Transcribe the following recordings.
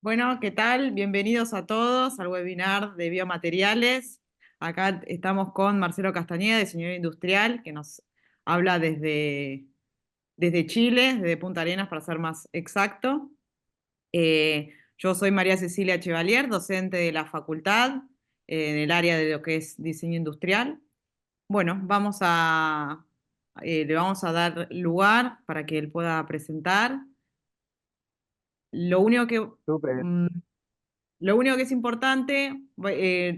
Bueno, ¿qué tal? Bienvenidos a todos al webinar de biomateriales. Acá estamos con Marcelo Castañeda, diseñador industrial, que nos habla desde Chile, desde Punta Arenas para ser más exacto. Yo soy María Cecilia Chevalier, docente de la facultad en el área de lo que es diseño industrial. Bueno, le vamos a dar lugar para que él pueda presentar. Lo único que Súper. mm, Lo único que es importante,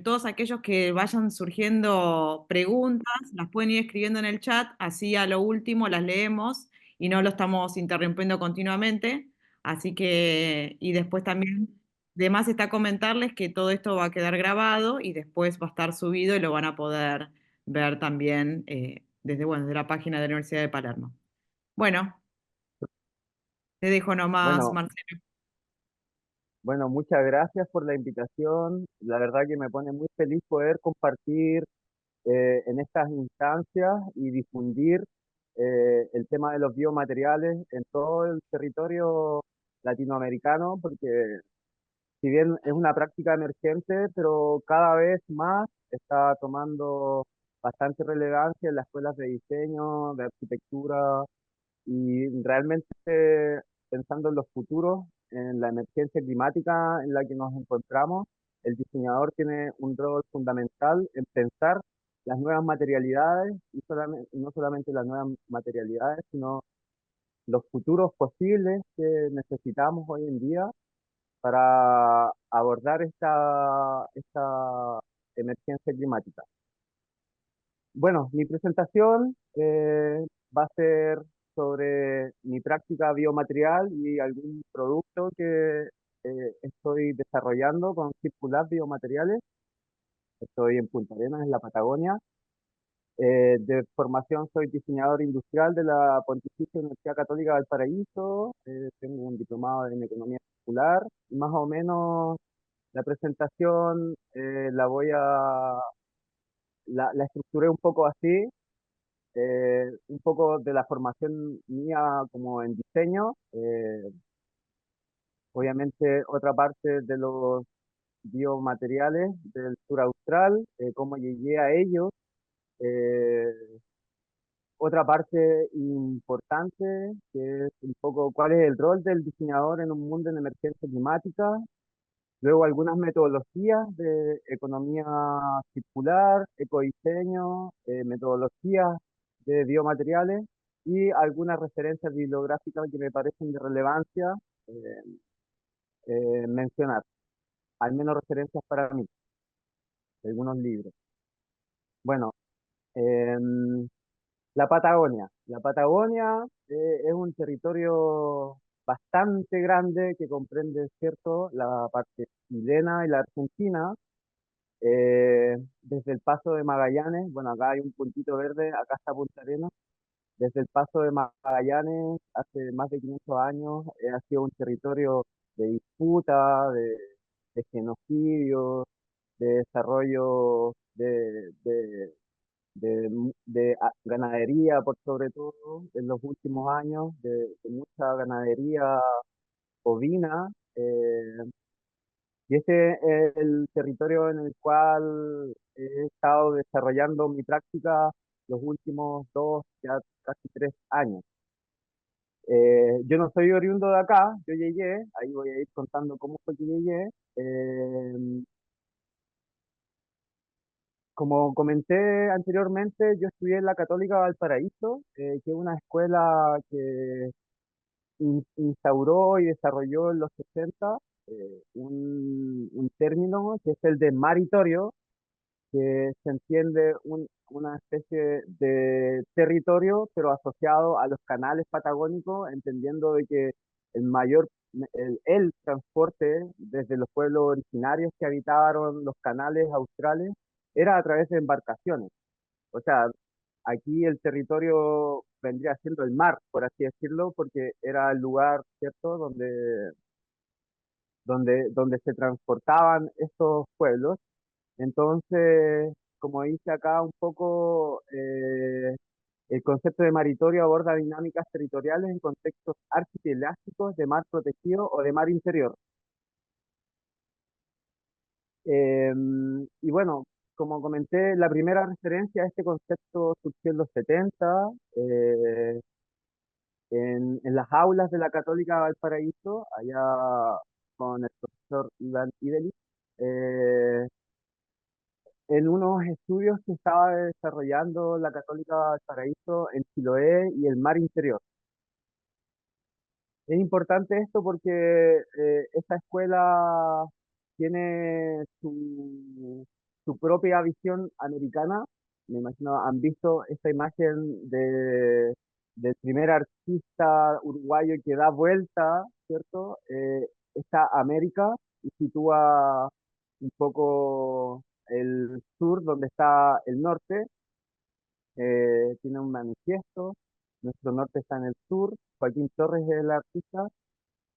todos aquellos que vayan surgiendo preguntas, las pueden ir escribiendo en el chat, así a lo último las leemos y no lo estamos interrumpiendo continuamente. Así que, y después también, de más está comentarles que todo esto va a quedar grabado y después va a estar subido y lo van a poder ver también desde la página de la Universidad de Palermo. Bueno, te dejo nomás, Bueno, Marcelo. bueno, muchas gracias por la invitación. La verdad que me pone muy feliz poder compartir en estas instancias y difundir el tema de los biomateriales en todo el territorio latinoamericano, porque si bien es una práctica emergente, pero cada vez más está tomando bastante relevancia en las escuelas de diseño, de arquitectura. Y realmente pensando en los futuros, en la emergencia climática en la que nos encontramos, el diseñador tiene un rol fundamental en pensar las nuevas materialidades y no solamente las nuevas materialidades, sino los futuros posibles que necesitamos hoy en día para abordar esta emergencia climática. Bueno, mi presentación va a ser sobre mi práctica biomaterial y algún producto que estoy desarrollando con Circular Biomateriales. Estoy en Punta Arenas, en la Patagonia. De formación soy diseñador industrial de la Pontificia Universidad Católica del Paraíso. Tengo un diplomado en economía circular y más o menos la presentación la estructuré un poco así, un poco de la formación mía como en diseño, obviamente otra parte de los biomateriales del sur austral, cómo llegué a ellos, eh, otra parte importante que es un poco cuál es el rol del diseñador en un mundo en emergencia climática, luego algunas metodologías de economía circular, ecodiseño, metodologías de biomateriales y algunas referencias bibliográficas que me parecen de relevancia eh, mencionar, al menos referencias para mí, de algunos libros. Bueno, em, la Patagonia. La Patagonia es un territorio bastante grande que comprende, ¿cierto?, la parte chilena y la argentina. Desde el Paso de Magallanes, bueno, acá hay un puntito verde, acá está Punta Arenas. Desde el Paso de Magallanes, hace más de 500 años, ha sido un territorio de disputa, de genocidio, de desarrollo de ganadería, por sobre todo, en los últimos años, de mucha ganadería ovina. Y ese es el territorio en el cual he estado desarrollando mi práctica los últimos dos, ya casi 3 años. Yo no soy oriundo de acá, yo llegué, ahí voy a ir contando cómo fue que llegué. Como comenté anteriormente, yo estudié en la Católica Valparaíso, que es una escuela que instauró y desarrolló en los 60 un término que es el de maritorio, que se entiende una especie de territorio, pero asociado a los canales patagónicos, entendiendo de que el mayor, el transporte desde los pueblos originarios que habitaron los canales australes era a través de embarcaciones. O sea, aquí el territorio vendría siendo el mar, por así decirlo, porque era el lugar, ¿cierto?, donde se transportaban estos pueblos. Entonces, como dice acá un poco, el concepto de maritorio aborda dinámicas territoriales en contextos archipielásticos de mar protegido o de mar interior. Y bueno, como comenté, la primera referencia a este concepto surgió en los 70, eh, en las aulas de la Católica Valparaíso, allá con el profesor Iván Ideli, eh, en unos estudios que estaba desarrollando la Católica Valparaíso en Chiloé y el mar interior. Es importante esto porque esta escuela tiene su propia visión americana. Me imagino, han visto esta imagen del primer artista uruguayo que da vuelta, ¿cierto? Esta América y sitúa un poco el sur donde está el norte. Tiene un manifiesto. Nuestro norte está en el sur. Joaquín Torres es el artista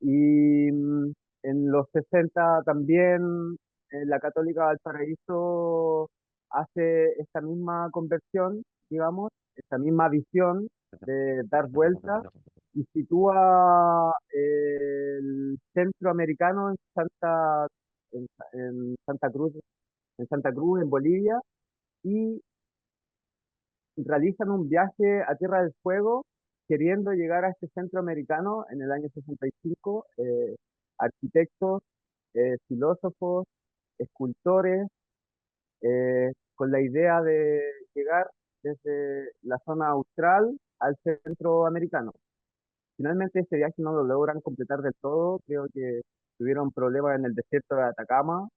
y en los 60 también la Católica Valparaíso hace esta misma conversión, digamos, esta misma visión de dar vuelta y sitúa el centro americano en Santa Cruz, en Bolivia, y realizan un viaje a Tierra del Fuego queriendo llegar a este centro americano en el año 65, arquitectos, filósofos, escultores, con la idea de llegar desde la zona austral al centro americano. Finalmente este viaje no lo logran completar del todo, creo que tuvieron problemas en el desierto de Atacama,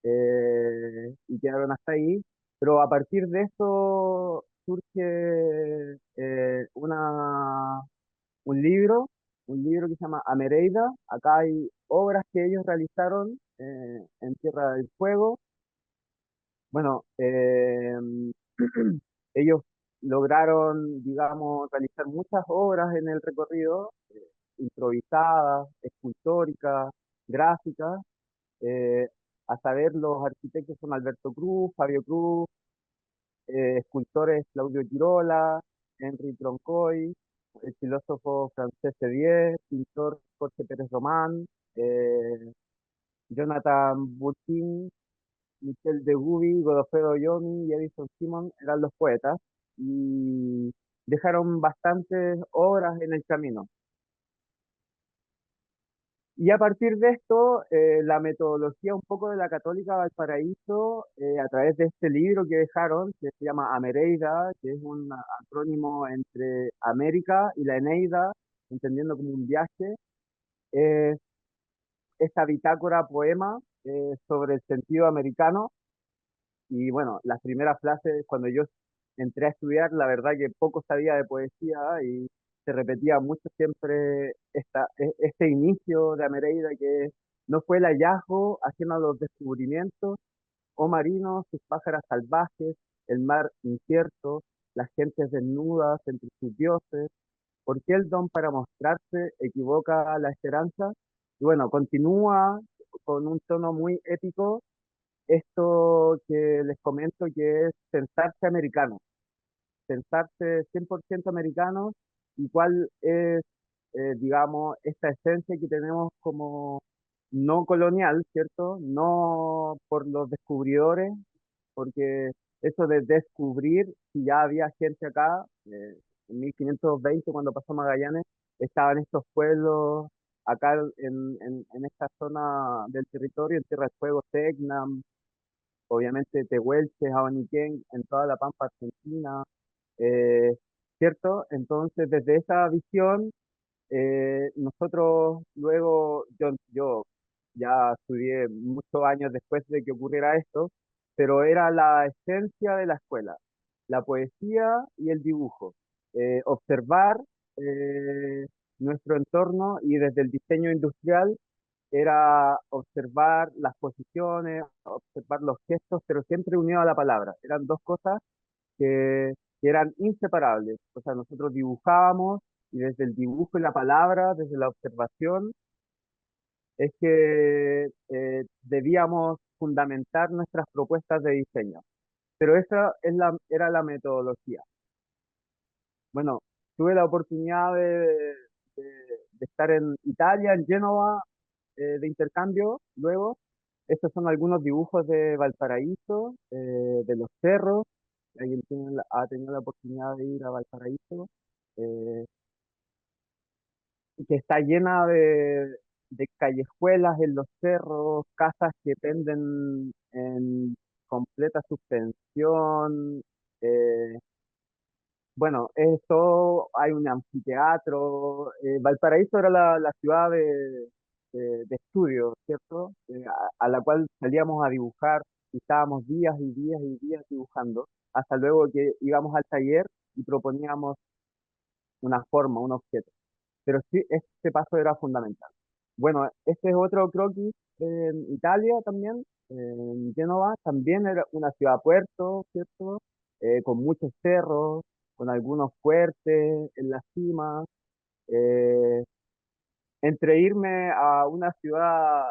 y quedaron hasta ahí. Pero a partir de esto surge un libro que se llama Amereida. Acá hay obras que ellos realizaron en Tierra del Fuego. Bueno, ellos lograron, digamos, realizar muchas obras en el recorrido, improvisadas, escultóricas, gráficas. Eh, a saber, los arquitectos son Alberto Cruz, Fabio Cruz, escultores Claudio Girola, Henry Troncoy, el filósofo Francés Diez, pintor Jorge Pérez Román, eh, Jonathan Burkin, Michel de Gubi, Godofredo Yomi y Edison Simon eran los poetas y dejaron bastantes obras en el camino. Y a partir de esto, la metodología un poco de la Católica Valparaíso, a través de este libro que dejaron, que se llama Amereida, que es un acrónimo entre América y la Eneida, entendiendo como un viaje, es esta bitácora poema sobre el sentido americano. Y bueno, las primeras clases, cuando yo entré a estudiar, la verdad que poco sabía de poesía y se repetía mucho siempre este inicio de Amereida, que no fue el hallazgo ajeno a los descubrimientos, o marinos, sus pájaras salvajes, el mar incierto, las gentes desnudas entre sus dioses, ¿por qué el don para mostrarse equivoca la esperanza? Y bueno, continúa con un tono muy épico esto que les comento, que es pensarse americano, pensarse 100% americano, y cuál es, digamos, esta esencia que tenemos como no colonial, ¿cierto? No por los descubridores, porque eso de descubrir, si ya había gente acá, en 1520 cuando pasó Magallanes, estaban estos pueblos acá en esta zona del territorio, en Tierra del Fuego, Tecna, obviamente Tehuelche, Abaniquén, en toda la Pampa Argentina, eh, ¿cierto? Entonces, desde esa visión, nosotros luego, yo ya estudié muchos años después de que ocurriera esto, pero era la esencia de la escuela, la poesía y el dibujo. Observar nuestro entorno y desde el diseño industrial era observar las posiciones, observar los gestos, pero siempre unido a la palabra. Eran dos cosas que eran inseparables. O sea, nosotros dibujábamos y desde el dibujo y la palabra, desde la observación, es que debíamos fundamentar nuestras propuestas de diseño. Pero esa era la metodología. Bueno, tuve la oportunidad de estar en Italia, en Génova, de intercambio luego. estos son algunos dibujos de Valparaíso, de los cerros. Alguien ha tenido la oportunidad de ir a Valparaíso, eh, que está llena de callejuelas en los cerros, casas que penden en completa suspensión. eh, bueno, esto, hay un anfiteatro. Valparaíso era la ciudad de estudio, ¿cierto? A la cual salíamos a dibujar y estábamos días y días y días dibujando, hasta luego que íbamos al taller y proponíamos una forma, un objeto. Pero sí, este paso era fundamental. Bueno, este es otro croquis en Italia también, en Génova, también era una ciudad-puerto, ¿cierto? Con muchos cerros, con algunos fuertes en la cima. Eh, Entre irme a una ciudad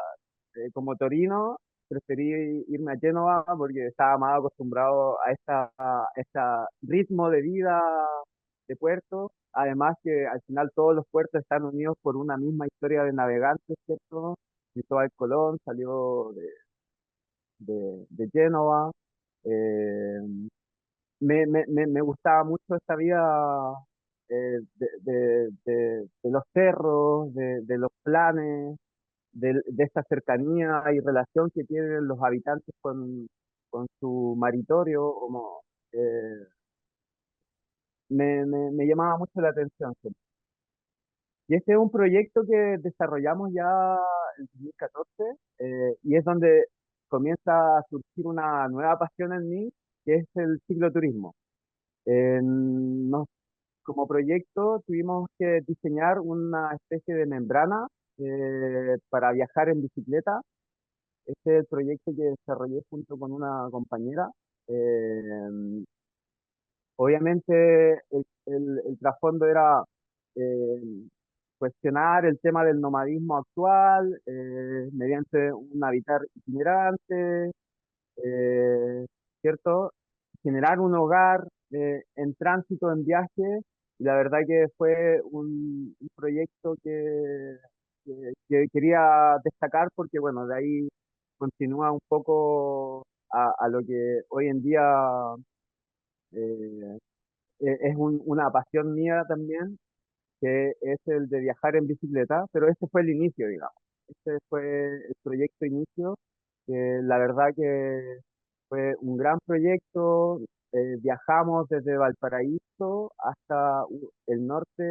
como Torino, preferí irme a Génova porque estaba más acostumbrado a este ritmo de vida de puerto. Además que al final todos los puertos están unidos por una misma historia de navegantes, ¿cierto? Cristóbal Colón salió de Génova. Eh, me gustaba mucho esta vida de los cerros, de los planes, de esta cercanía y relación que tienen los habitantes con su maritorio, como me llamaba mucho la atención siempre. Y este es un proyecto que desarrollamos ya en 2014 y es donde comienza a surgir una nueva pasión en mí, que es el cicloturismo. Nos Como proyecto tuvimos que diseñar una especie de membrana para viajar en bicicleta. Este es el proyecto que desarrollé junto con una compañera. Eh, Obviamente el trasfondo era eh, cuestionar el tema del nomadismo actual mediante un hábitat itinerante, eh, ¿cierto? Generar un hogar en tránsito, en viaje, y la verdad que fue un proyecto que quería destacar porque, bueno, de ahí continúa un poco a lo que hoy en día eh, es una pasión mía también, que es el de viajar en bicicleta, pero este fue el inicio, digamos. Este fue el proyecto inicio, que la verdad que fue un gran proyecto. Viajamos desde Valparaíso hasta el norte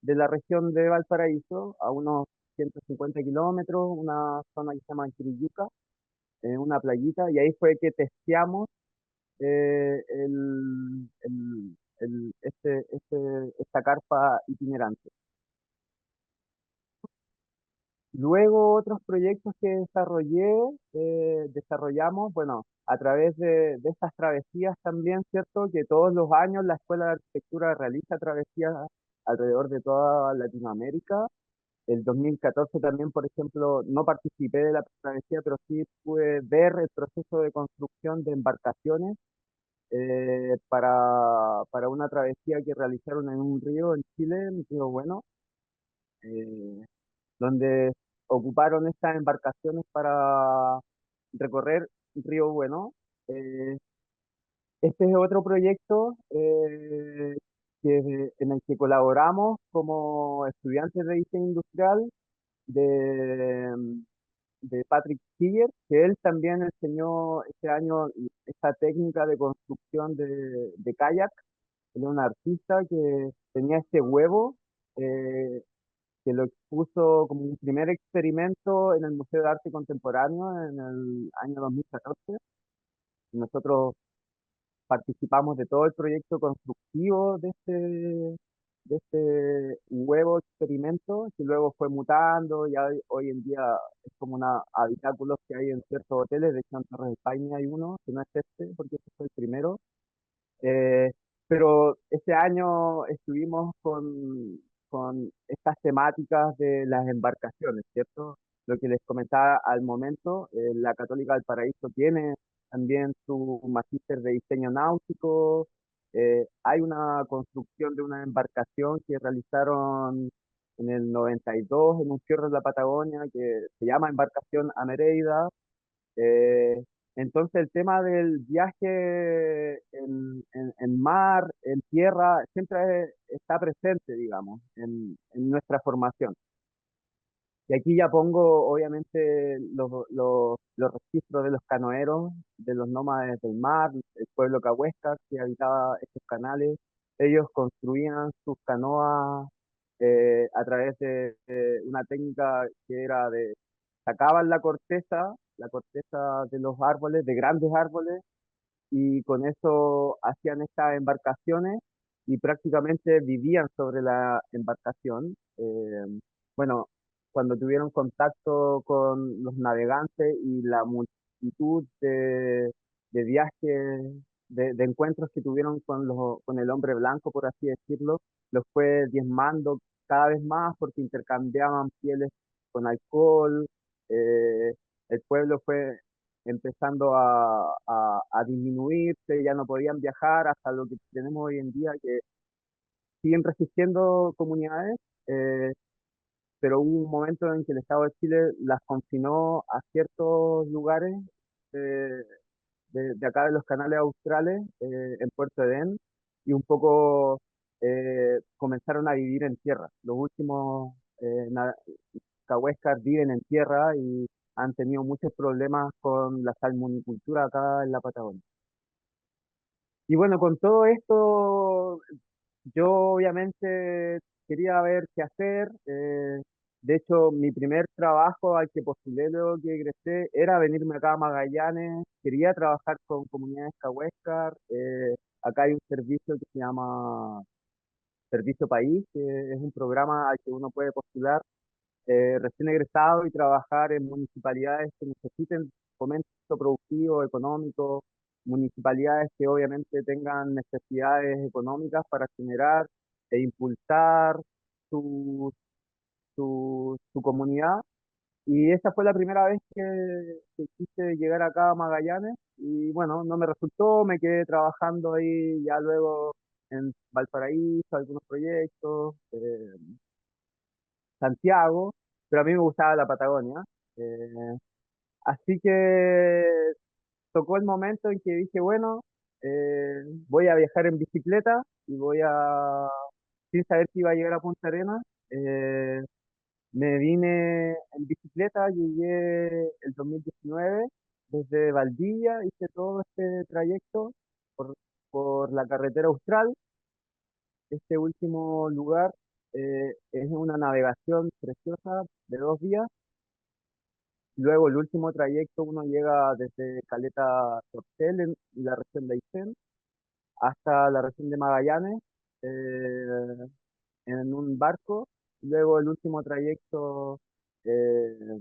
de la región de Valparaíso, a unos 150 kilómetros, una zona que se llama Quiriyuca, en una playita, y ahí fue que testeamos esta carpa itinerante. Luego otros proyectos que desarrollamos, bueno, a través de estas travesías también, ¿cierto? Que todos los años la Escuela de Arquitectura realiza travesías alrededor de toda Latinoamérica. El 2014 también, por ejemplo, no participé de la travesía, pero sí pude ver el proceso de construcción de embarcaciones para una travesía que realizaron en un río en Chile, en Río Bueno, eh, donde ocuparon estas embarcaciones para recorrer Río Bueno. Eh, este es otro proyecto en el que colaboramos como estudiantes de diseño industrial de, de Patrick Tiger, que él también enseñó este año esta técnica de construcción de kayak. Él es un artista que tenía este huevo eh, que lo expuso como un primer experimento en el Museo de Arte Contemporáneo en el año 2014. Nosotros participamos de todo el proyecto constructivo de este nuevo experimento, que luego fue mutando y hoy en día es como una habitáculos que hay en ciertos hoteles. De hecho en Torres del Paine hay uno, que no es este, porque este fue el primero. Eh, pero este año estuvimos con estas temáticas de las embarcaciones, ¿cierto? Lo que les comentaba al momento, la Católica del Paraíso tiene también su magíster de diseño náutico. Hay una construcción de una embarcación que realizaron en el 92 en un fierro de la Patagonia que se llama Embarcación Amereida. Eh, entonces el tema del viaje en mar, en tierra, siempre está presente, digamos, en nuestra formación. Y aquí ya pongo, obviamente, los registros de los canoeros, de los nómades del mar, el pueblo cahuéscar que habitaba estos canales. Ellos construían sus canoas a través de una técnica que era de, sacaban la corteza de los árboles, de grandes árboles, y con eso hacían estas embarcaciones y prácticamente vivían sobre la embarcación. Bueno, cuando tuvieron contacto con los navegantes y la multitud de viajes, de encuentros que tuvieron con el hombre blanco, por así decirlo, los fue diezmando cada vez más porque intercambiaban pieles con alcohol. eh, el pueblo fue empezando a disminuirse, ya no podían viajar hasta lo que tenemos hoy en día, que siguen resistiendo comunidades, eh, pero hubo un momento en que el Estado de Chile las confinó a ciertos lugares de, de acá de los canales australes, en Puerto Edén, y un poco comenzaron a vivir en tierra. Los últimos cahuéscar viven en tierra y han tenido muchos problemas con la salmonicultura acá en la Patagonia. Y bueno, con todo esto, yo obviamente quería ver qué hacer. De hecho, mi primer trabajo al que postulé luego que egresé era venirme acá a Magallanes. Quería trabajar con comunidades cahuéscar. Acá hay un servicio que se llama Servicio País, que es un programa al que uno puede postular recién egresado y trabajar en municipalidades que necesiten fomento productivo, económico, municipalidades que obviamente tengan necesidades económicas para generar e impulsar su, su comunidad. Y esa fue la primera vez que quise llegar acá a Magallanes y bueno, no me resultó, me quedé trabajando ahí ya luego en Valparaíso, algunos proyectos, Santiago, pero a mí me gustaba la Patagonia. Eh, Así que tocó el momento en que dije, bueno, voy a viajar en bicicleta y sin saber que iba a llegar a Punta Arenas, eh, me vine en bicicleta, llegué el 2019 desde Valdivia, hice todo este trayecto por, por la carretera austral. Este último lugar es una navegación preciosa de 2 días. Luego, el último trayecto, uno llega desde Caleta Tortel, en la región de Aysén, hasta la región de Magallanes, eh, en un barco. Luego, el último trayecto eh,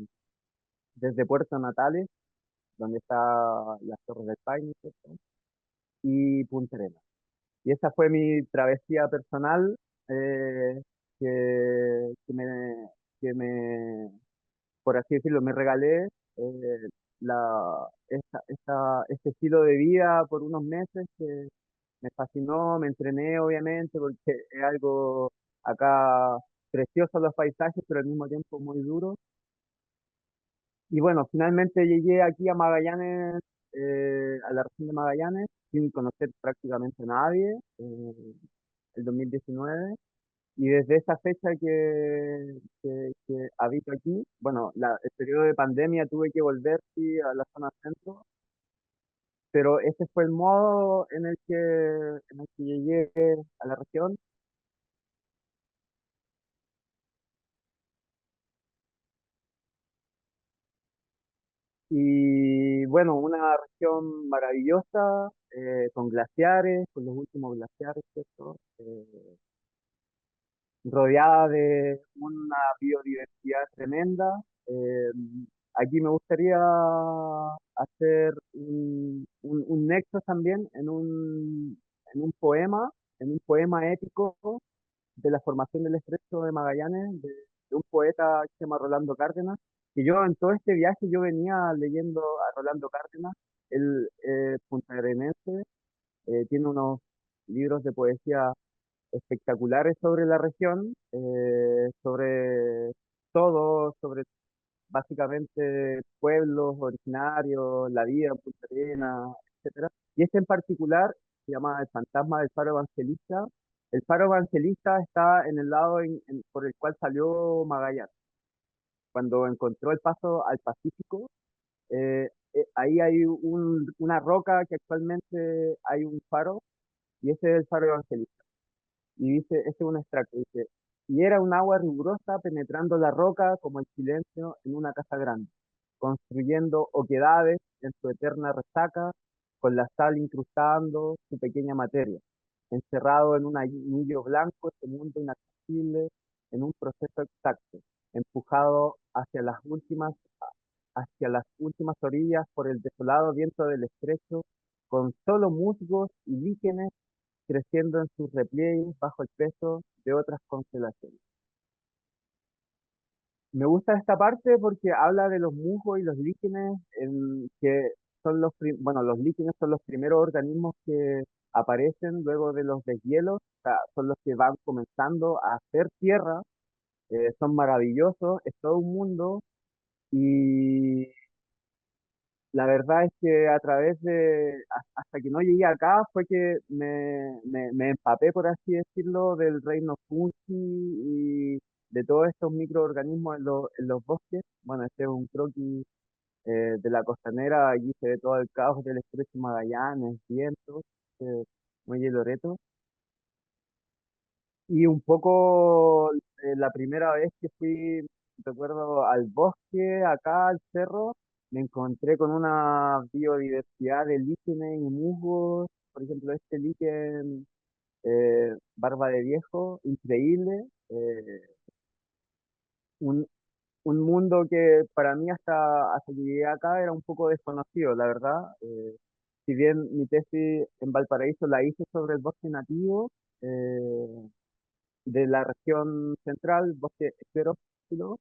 desde Puerto Natales, donde está las Torres del Paine, ¿cierto? Y Punta Arenas. Y esa fue mi travesía personal, eh, que por así decirlo, me regalé este estilo de vida por unos meses que me fascinó, me entrené obviamente porque es algo acá precioso los paisajes, pero al mismo tiempo muy duro. Y bueno, finalmente llegué aquí a Magallanes, a la región de Magallanes, sin conocer prácticamente a nadie, el 2019. Y desde esa fecha que habito aquí, bueno, el periodo de pandemia tuve que volver sí, a la zona centro, pero ese fue el modo en el que llegué a la región. Y bueno, una región maravillosa, con glaciares, con los últimos glaciares, ¿cierto? Rodeada de una biodiversidad tremenda. Eh, Aquí me gustaría hacer un nexo también en un poema épico de la formación del Estrecho de Magallanes, de un poeta que se llama Rolando Cárdenas, que yo en todo este viaje yo venía leyendo a Rolando Cárdenas, el puntaarenense, tiene unos libros de poesía espectaculares sobre la región, sobre todo, sobre básicamente pueblos originarios, la vida en Punta Arenas, etcétera. Y este en particular se llama El fantasma del faro evangelista. El faro evangelista está en el lado por el cual salió Magallanes. Cuando encontró el paso al Pacífico, ahí hay una roca que actualmente hay un faro, y ese es el faro evangelista. Y dice, este es un extracto, dice, y era un agua rigurosa penetrando la roca como el silencio en una casa grande, construyendo oquedades en su eterna resaca, con la sal incrustando su pequeña materia, encerrado en un anillo blanco, este mundo inaccesible, en un proceso exacto, empujado hacia las últimas orillas por el desolado viento del estrecho, con solo musgos y líquenes creciendo en sus repliegues bajo el peso de otras constelaciones. Me gusta esta parte porque habla de los musgos y los líquenes, que son bueno, los líquenes son los primeros organismos que aparecen luego de los deshielos, o sea, son los que van comenzando a hacer tierra, son maravillosos, es todo un mundo, y la verdad es que a través hasta que no llegué acá fue que me empapé, por así decirlo, del reino fungi y de todos estos microorganismos en los bosques. Bueno, este es un croquis de la costanera, allí se ve todo el caos del estrecho Magallanes, vientos, eh, muelle Loreto. Y un poco la primera vez que fui, recuerdo, al bosque, acá al cerro, me encontré con una biodiversidad de líquenes y musgos. Por ejemplo, este líquen barba de viejo, increíble. Un, un mundo que para mí hasta que llegué acá era un poco desconocido, la verdad. Si bien mi tesis en Valparaíso la hice sobre el bosque nativo, eh, de la región central, bosque esclerófilo.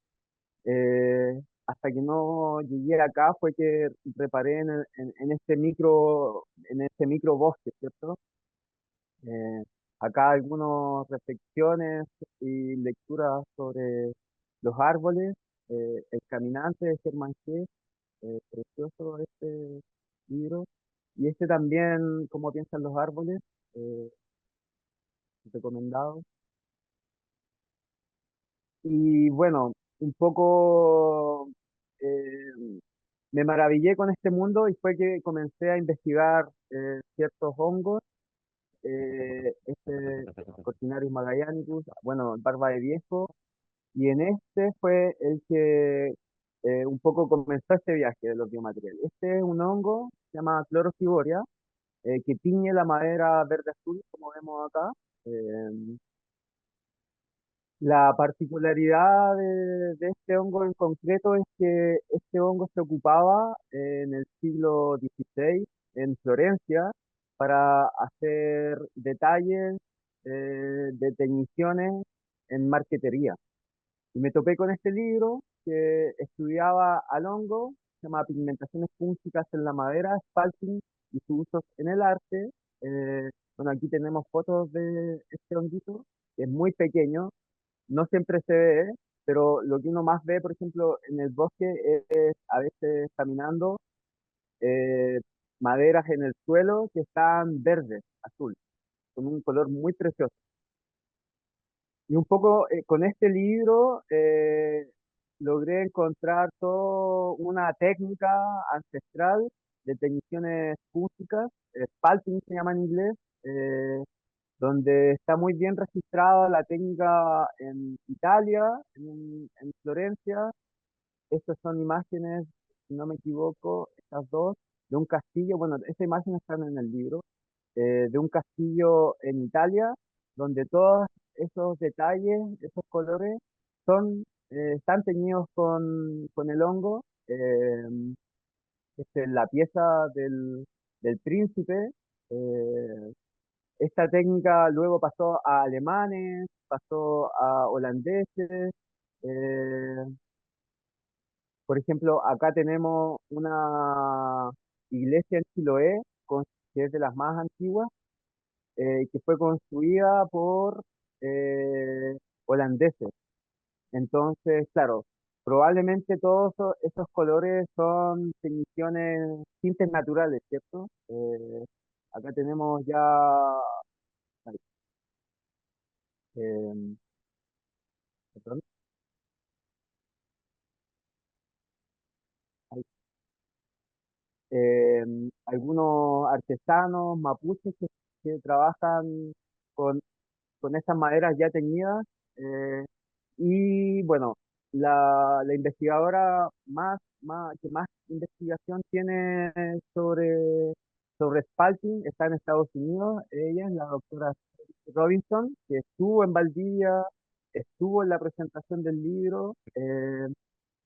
Hasta que no llegué acá fue que reparé en este micro bosque, ¿cierto? Eh, Acá algunas reflexiones y lecturas sobre los árboles, El caminante de Germán Hesse, precioso este libro, y este también, Cómo piensan los árboles, eh, recomendado. Y bueno, un poco me maravillé con este mundo y fue que comencé a investigar ciertos hongos, este Cortinarius magellanicus, bueno, barba de viejo, y en este fue el que un poco comenzó este viaje de los biomateriales. Este es un hongo, se llama Chlorofibora, que tiñe la madera verde azul, como vemos acá. Eh, La particularidad de este hongo en concreto es que este hongo se ocupaba en el siglo XVI en Florencia para hacer detalles de teñiciones en marquetería. Y me topé con este libro que estudiaba al hongo, se llama Pigmentaciones fúngicas en la madera, Spalting y sus usos en el arte. Bueno, aquí tenemos fotos de este honguito, que es muy pequeño, no siempre se ve, pero lo que uno más ve, por ejemplo, en el bosque es a veces caminando eh, maderas en el suelo que están verdes, azul, con un color muy precioso. Y un poco con este libro logré encontrar toda una técnica ancestral de teñiciones fúngicas, spalting se llama en inglés, eh, donde está muy bien registrada la técnica en Italia, en Florencia. Estas son imágenes, si no me equivoco, estas dos, de un castillo, bueno, estas imágenes están en el libro, de un castillo en Italia, donde todos esos detalles, esos colores, están teñidos con el hongo. La pieza del príncipe. eh, Esta técnica luego pasó a alemanes, pasó a holandeses. eh, por ejemplo, acá tenemos una iglesia en Chiloé, que es de las más antiguas, que fue construida por holandeses. Entonces, claro, probablemente todos esos colores son definiciones, tintes naturales, ¿cierto? Acá tenemos ya, ay, eh, perdón, hay, eh, algunos artesanos mapuches que trabajan con, con estas maderas ya teñidas. eh, y bueno, la investigadora que más investigación tiene sobre Spalting está en Estados Unidos. Ella es la doctora Robinson, que estuvo en Valdivia, estuvo en la presentación del libro,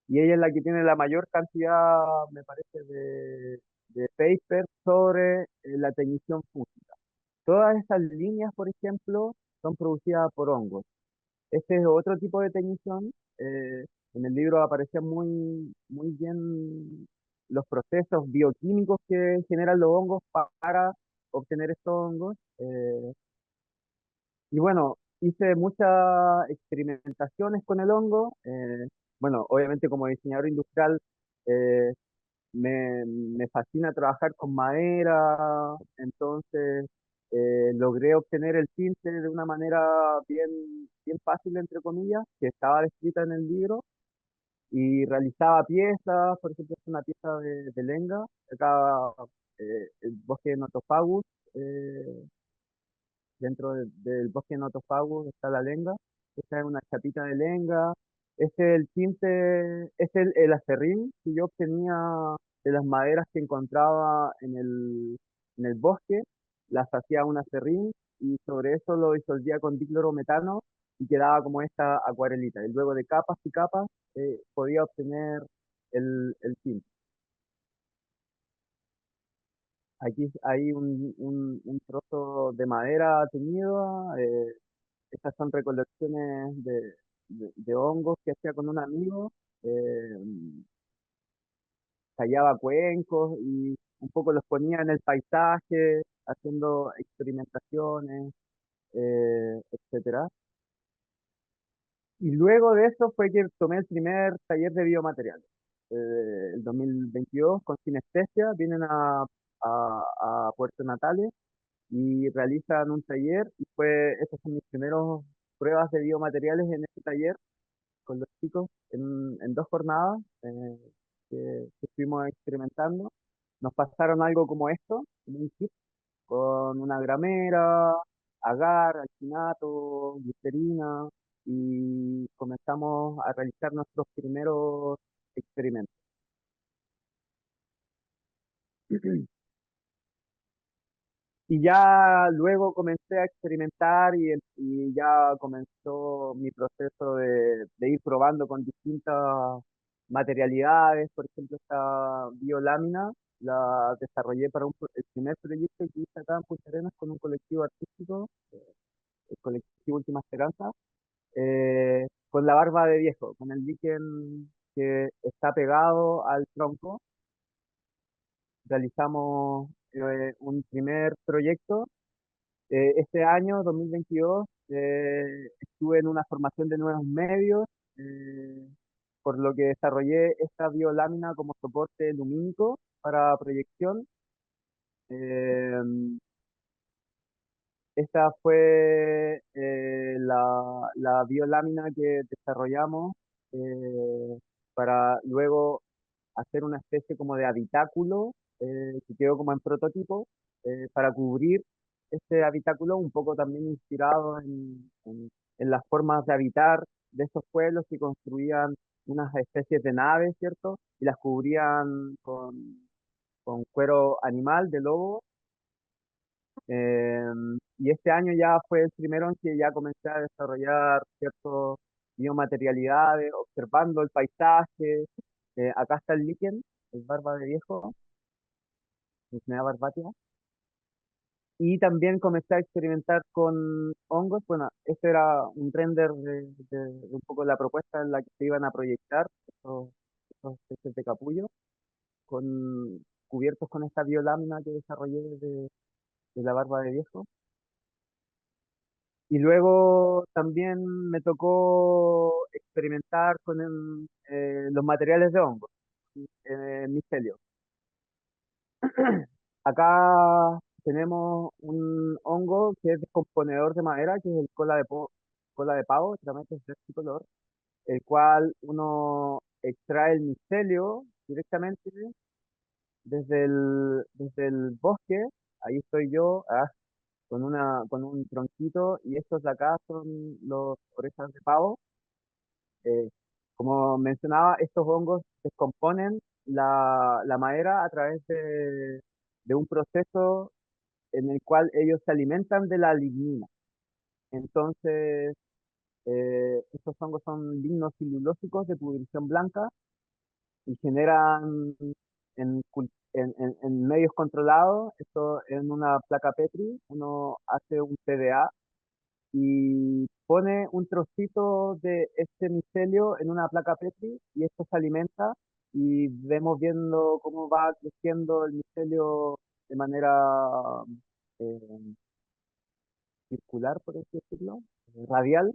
y ella es la que tiene la mayor cantidad, me parece, de papers sobre la teñición fúngica. Todas estas líneas, por ejemplo, son producidas por hongos. Este es otro tipo de teñición. En el libro aparecen muy bien los procesos bioquímicos que generan los hongos para obtener estos hongos. Y bueno, hice muchas experimentaciones con el hongo. Bueno, obviamente como diseñador industrial eh, me fascina trabajar con madera, entonces logré obtener el tinte de una manera bien fácil, entre comillas, que estaba descrita en el libro, y realizaba piezas. Por ejemplo, es una pieza de lenga, acá el bosque de Notofagus, eh, dentro del bosque de Notofagus está la lenga. Esta es una chapita de lenga. Este es el tinte, este es el acerrín que yo obtenía de las maderas que encontraba en el bosque. Las hacía un acerrín y sobre eso lo disolvía con diclorometano y quedaba como esta acuarelita. Y luego de capas y capas podía obtener el tinte. Aquí hay un trozo de madera teñido. Estas son recolecciones de hongos que hacía con un amigo. eh, Tallaba cuencos y un poco los ponía en el paisaje, haciendo experimentaciones, etcétera. Y luego de eso fue que tomé el primer taller de biomateriales. El 2022, con Sinestesia, vienen a Puerto Natales y realizan un taller, y estas son mis primeras pruebas de biomateriales en este taller con los chicos en dos jornadas que estuvimos experimentando. Nos pasaron algo como esto, como un kit con una gramera, agar, alginato, glicerina, y comenzamos a realizar nuestros primeros experimentos. Y ya luego comencé a experimentar y ya comenzó mi proceso de ir probando con distintas materialidades. Por ejemplo, esta biolámina la desarrollé para el primer proyecto que hice acá en Punta Arenas con un colectivo artístico, el colectivo Última Esperanza, con la barba de viejo, con el líquen que está pegado al tronco. Realizamos un primer proyecto. Este año, 2022, estuve en una formación de nuevos medios, eh, por lo que desarrollé esta biolámina como soporte lumínico para proyección. Eh, Esta fue la biolámina que desarrollamos para luego hacer una especie como de habitáculo que quedó como en prototipo para cubrir este habitáculo, un poco también inspirado en las formas de habitar de esos pueblos que construían unas especies de naves, ¿cierto? Y las cubrían con cuero animal de lobo. Y este año ya fue el primero en que ya comencé a desarrollar ciertas biomaterialidades, observando el paisaje. Acá está el líquen, el barba de viejo, Isnea barbatia. Y también comencé a experimentar con hongos. Bueno, este era un render de un poco la propuesta en la que se iban a proyectar estos peces de capullo, cubiertos con esta biolámina que desarrollé de la barba de viejo. Y luego también me tocó experimentar con los materiales de hongo, micelio. Acá tenemos un hongo que es descomponedor de madera, que es el cola de pavo, realmente es de este color, el cual uno extrae el micelio directamente desde el bosque. Ahí estoy yo, con un tronquito, y estos de acá son los orejas de pavo. Eh, Como mencionaba, estos hongos descomponen la madera a través de un proceso en el cual ellos se alimentan de la lignina. Entonces, estos hongos son lignocelulósicos de pudrición blanca y generan en medios controlados, esto en una placa Petri, uno hace un PDA y pone un trocito de este micelio en una placa Petri y esto se alimenta y vemos viendo cómo va creciendo el micelio de manera eh, circular, por así decirlo, radial,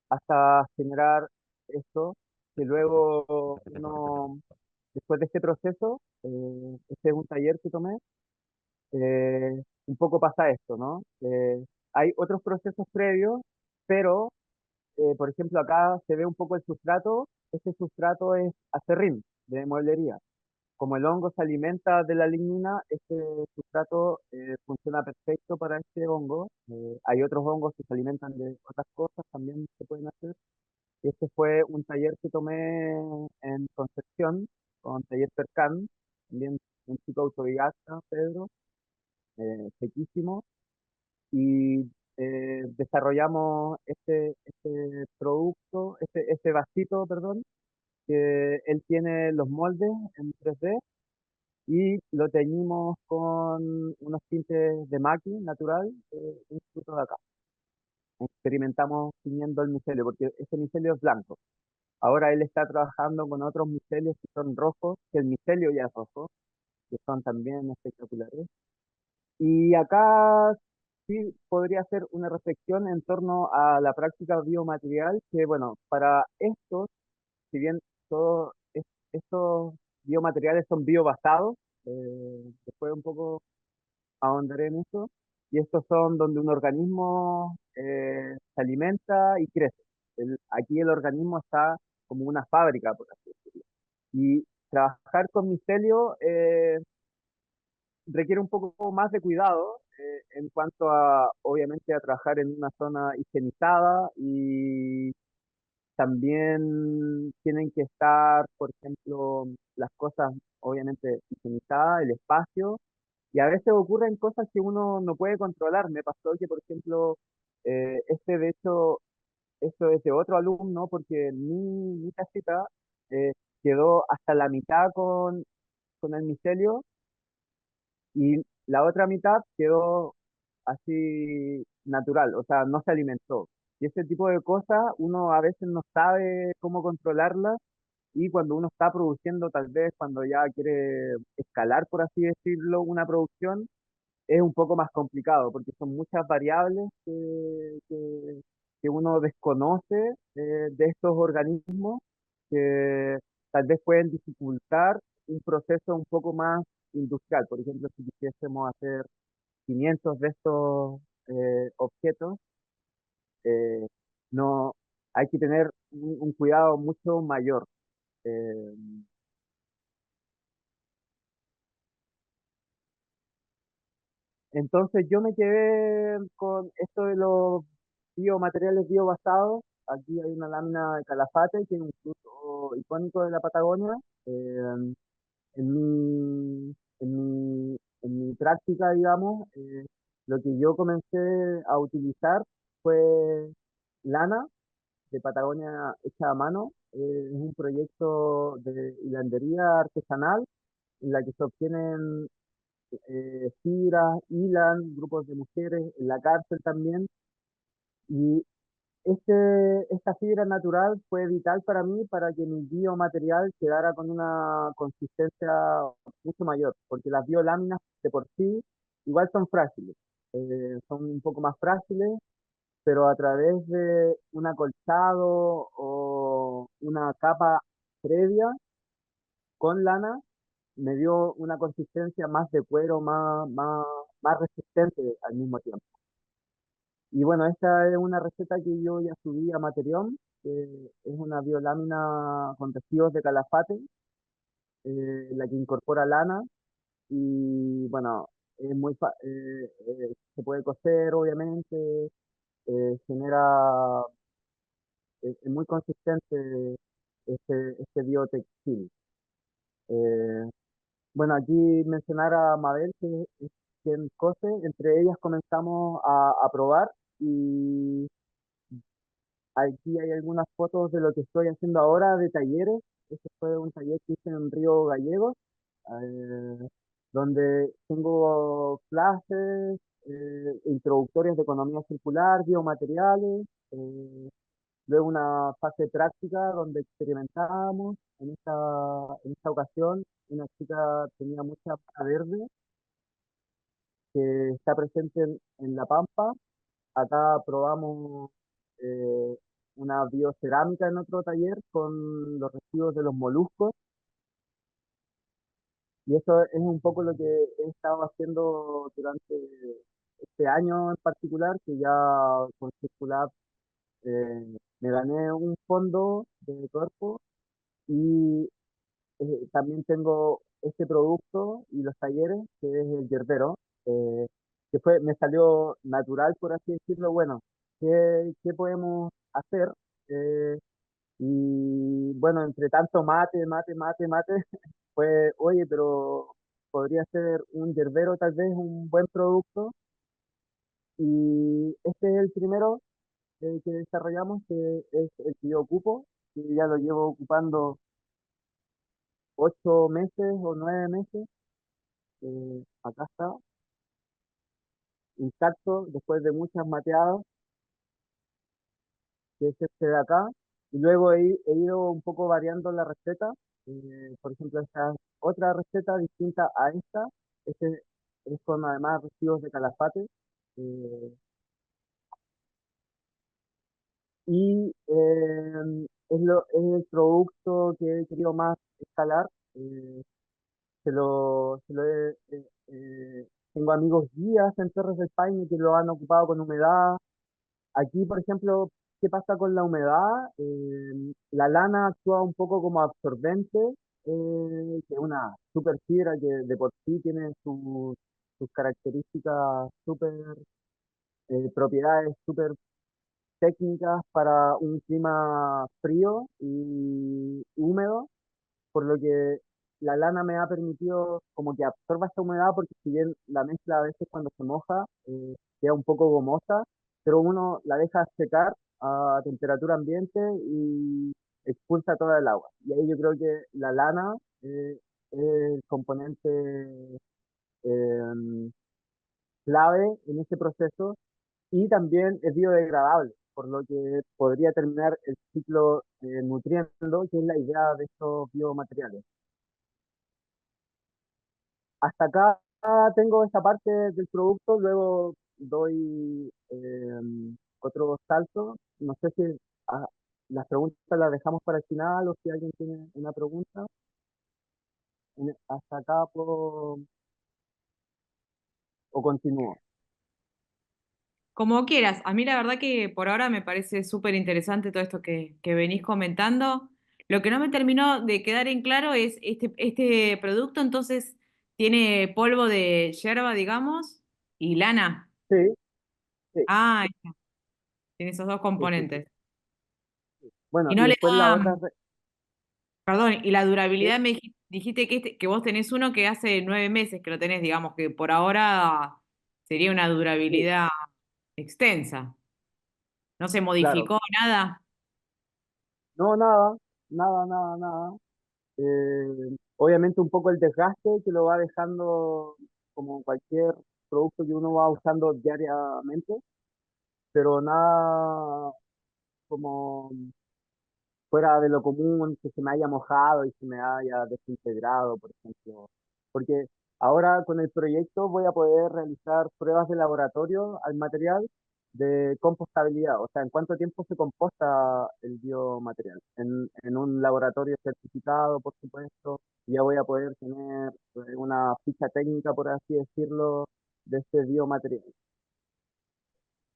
hasta generar esto, que luego uno, después de este proceso, este es un taller que tomé, un poco pasa esto, ¿no? Hay otros procesos previos, pero por ejemplo, acá se ve un poco el sustrato. Este sustrato es acerrín de mueblería. Como el hongo se alimenta de la lignina, este sustrato funciona perfecto para este hongo. Hay otros hongos que se alimentan de otras cosas, también se pueden hacer. Este fue un taller que tomé en Concepción, con Taller Percan, también un chico autodidacta, Pedro, sequísimo, y desarrollamos este producto, este vasito, perdón, que él tiene los moldes en 3D y lo teñimos con unos tintes de maqui natural, un fruto de acá. Experimentamos tiñendo el micelio, porque este micelio es blanco. Ahora él está trabajando con otros micelios que son rojos, que el micelio ya es rojo, que son también espectaculares. Y acá sí podría hacer una reflexión en torno a la práctica biomaterial, que bueno, para estos, si bien todos estos biomateriales son biobasados, después un poco ahondaré en eso, y estos son donde un organismo se alimenta y crece. Aquí el organismo está como una fábrica, por así decirlo. Y trabajar con micelio requiere un poco más de cuidado en cuanto a, obviamente, a trabajar en una zona higienizada y también tienen que estar, por ejemplo, las cosas, obviamente, higienizadas, el espacio, y a veces ocurren cosas que uno no puede controlar. Me pasó que, por ejemplo, de hecho, esto es de otro alumno, porque mi casita eh, quedó hasta la mitad con el micelio y la otra mitad quedó así natural, o sea, no se alimentó. Y ese tipo de cosas uno a veces no sabe cómo controlarlas y cuando uno está produciendo, tal vez cuando ya quiere escalar, por así decirlo, una producción, es un poco más complicado porque son muchas variables que uno desconoce de estos organismos que tal vez pueden dificultar un proceso un poco más industrial. Por ejemplo, si quisiésemos hacer 500 de estos objetos, eh, no, hay que tener un cuidado mucho mayor. Eh, entonces yo me quedé con esto de los biomateriales biobasados. Aquí hay una lámina de calafate, que es un fruto icónico de la Patagonia. En mi práctica, digamos, lo que yo comencé a utilizar fue lana de Patagonia hecha a mano. Es un proyecto de hilandería artesanal en la que se obtienen fibras, hilan, grupos de mujeres, en la cárcel también. Y esta fibra natural fue vital para mí para que mi biomaterial quedara con una consistencia mucho mayor, porque las bioláminas de por sí igual son frágiles, son un poco más frágiles pero a través de un acolchado o una capa previa con lana me dio una consistencia más de cuero, más resistente al mismo tiempo. Y bueno, esta es una receta que yo ya subí a Materión, que es una biolámina con residuos de calafate, la que incorpora lana y bueno, se puede cocer obviamente, genera, es muy consistente este biotextil. Eh, bueno, aquí mencionar a Mabel, que es quien cose, entre ellas comenzamos a probar y aquí hay algunas fotos de lo que estoy haciendo ahora de talleres. Este fue un taller que hice en Río Gallegos, eh, donde tengo clases introductorias de economía circular, biomateriales, luego una fase práctica donde experimentábamos. En esta ocasión, una chica tenía mucha mata verde que está presente en La Pampa. Acá probamos eh, una biocerámica en otro taller con los residuos de los moluscos y eso es un poco lo que he estado haciendo durante este año en particular, que ya con Circulab me gané un fondo de cuerpo y también tengo este producto y los talleres, que es el yerbero, eh, me salió natural, por así decirlo. Bueno, ¿qué podemos hacer? Eh, y bueno, entre tanto mate, pues, oye, pero podría ser un yerbero tal vez un buen producto. Y este es el primero que desarrollamos, que es el que yo ocupo, que ya lo llevo ocupando 8 meses o 9 meses. Acá está, intacto, después de muchas mateadas, que es este de acá. Y luego he ido un poco variando la receta. Por ejemplo, esta es otra receta distinta a esta. Este es con además residuos de calafate. eh, es el producto que he querido más escalar. Tengo amigos guías en Torres del Paine que lo han ocupado con humedad. Aquí, por ejemplo, ¿qué pasa con la humedad? La lana actúa un poco como absorbente, que es una super fibra que de por sí tiene sus características súper, propiedades súper técnicas para un clima frío y húmedo, por lo que la lana me ha permitido como que absorba esta humedad, porque si bien la mezcla a veces cuando se moja queda un poco gomosa, pero uno la deja secar a temperatura ambiente y expulsa toda el agua. Y ahí yo creo que la lana es el componente eh, clave en este proceso y también es biodegradable, por lo que podría terminar el ciclo nutriendo, que es la idea de estos biomateriales. Hasta acá tengo esta parte del producto, luego doy otro salto. No sé si ah, las preguntas las dejamos para el final o si alguien tiene una pregunta. Hasta acá puedo o continúo. Como quieras, a mí la verdad que por ahora me parece súper interesante todo esto que venís comentando. Lo que no me terminó de quedar en claro es este producto entonces tiene polvo de yerba, digamos, y lana. Sí, sí, Ah, tiene esos dos sí, sí, sí. componentes. Bueno, Y y no le después la da, otra, perdón, y la sí, durabilidad dijiste que, que vos tenés uno que hace 9 meses que lo tenés, digamos, que por ahora sería una sí, durabilidad extensa. No se claro. modificó nada. No, nada, nada. Obviamente un poco el desgaste que lo va dejando como cualquier producto que uno va usando diariamente, pero nada como fuera de lo común, que se me haya mojado y se me haya desintegrado, por ejemplo. Porque ahora con el proyecto voy a poder realizar pruebas de laboratorio al material de compostabilidad, o sea, en cuánto tiempo se composta el biomaterial. En un laboratorio certificado, por supuesto, ya voy a poder tener una ficha técnica, por así decirlo, de este biomaterial.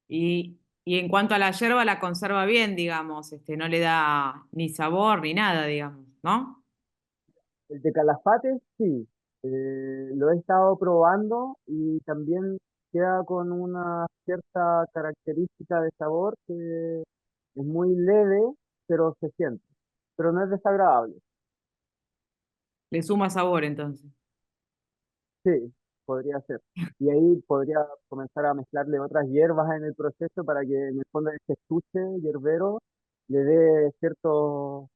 Y en cuanto a la yerba, la conserva bien, digamos, no le da ni sabor ni nada, digamos, ¿no? El de Calafate, sí, lo he estado probando y también queda con una cierta característica de sabor que es muy leve, pero se siente, pero no es desagradable. Le suma sabor, entonces. Sí, podría ser. Y ahí podría comenzar a mezclarle otras hierbas en el proceso para que en el fondo este estuche hierbero le dé cierto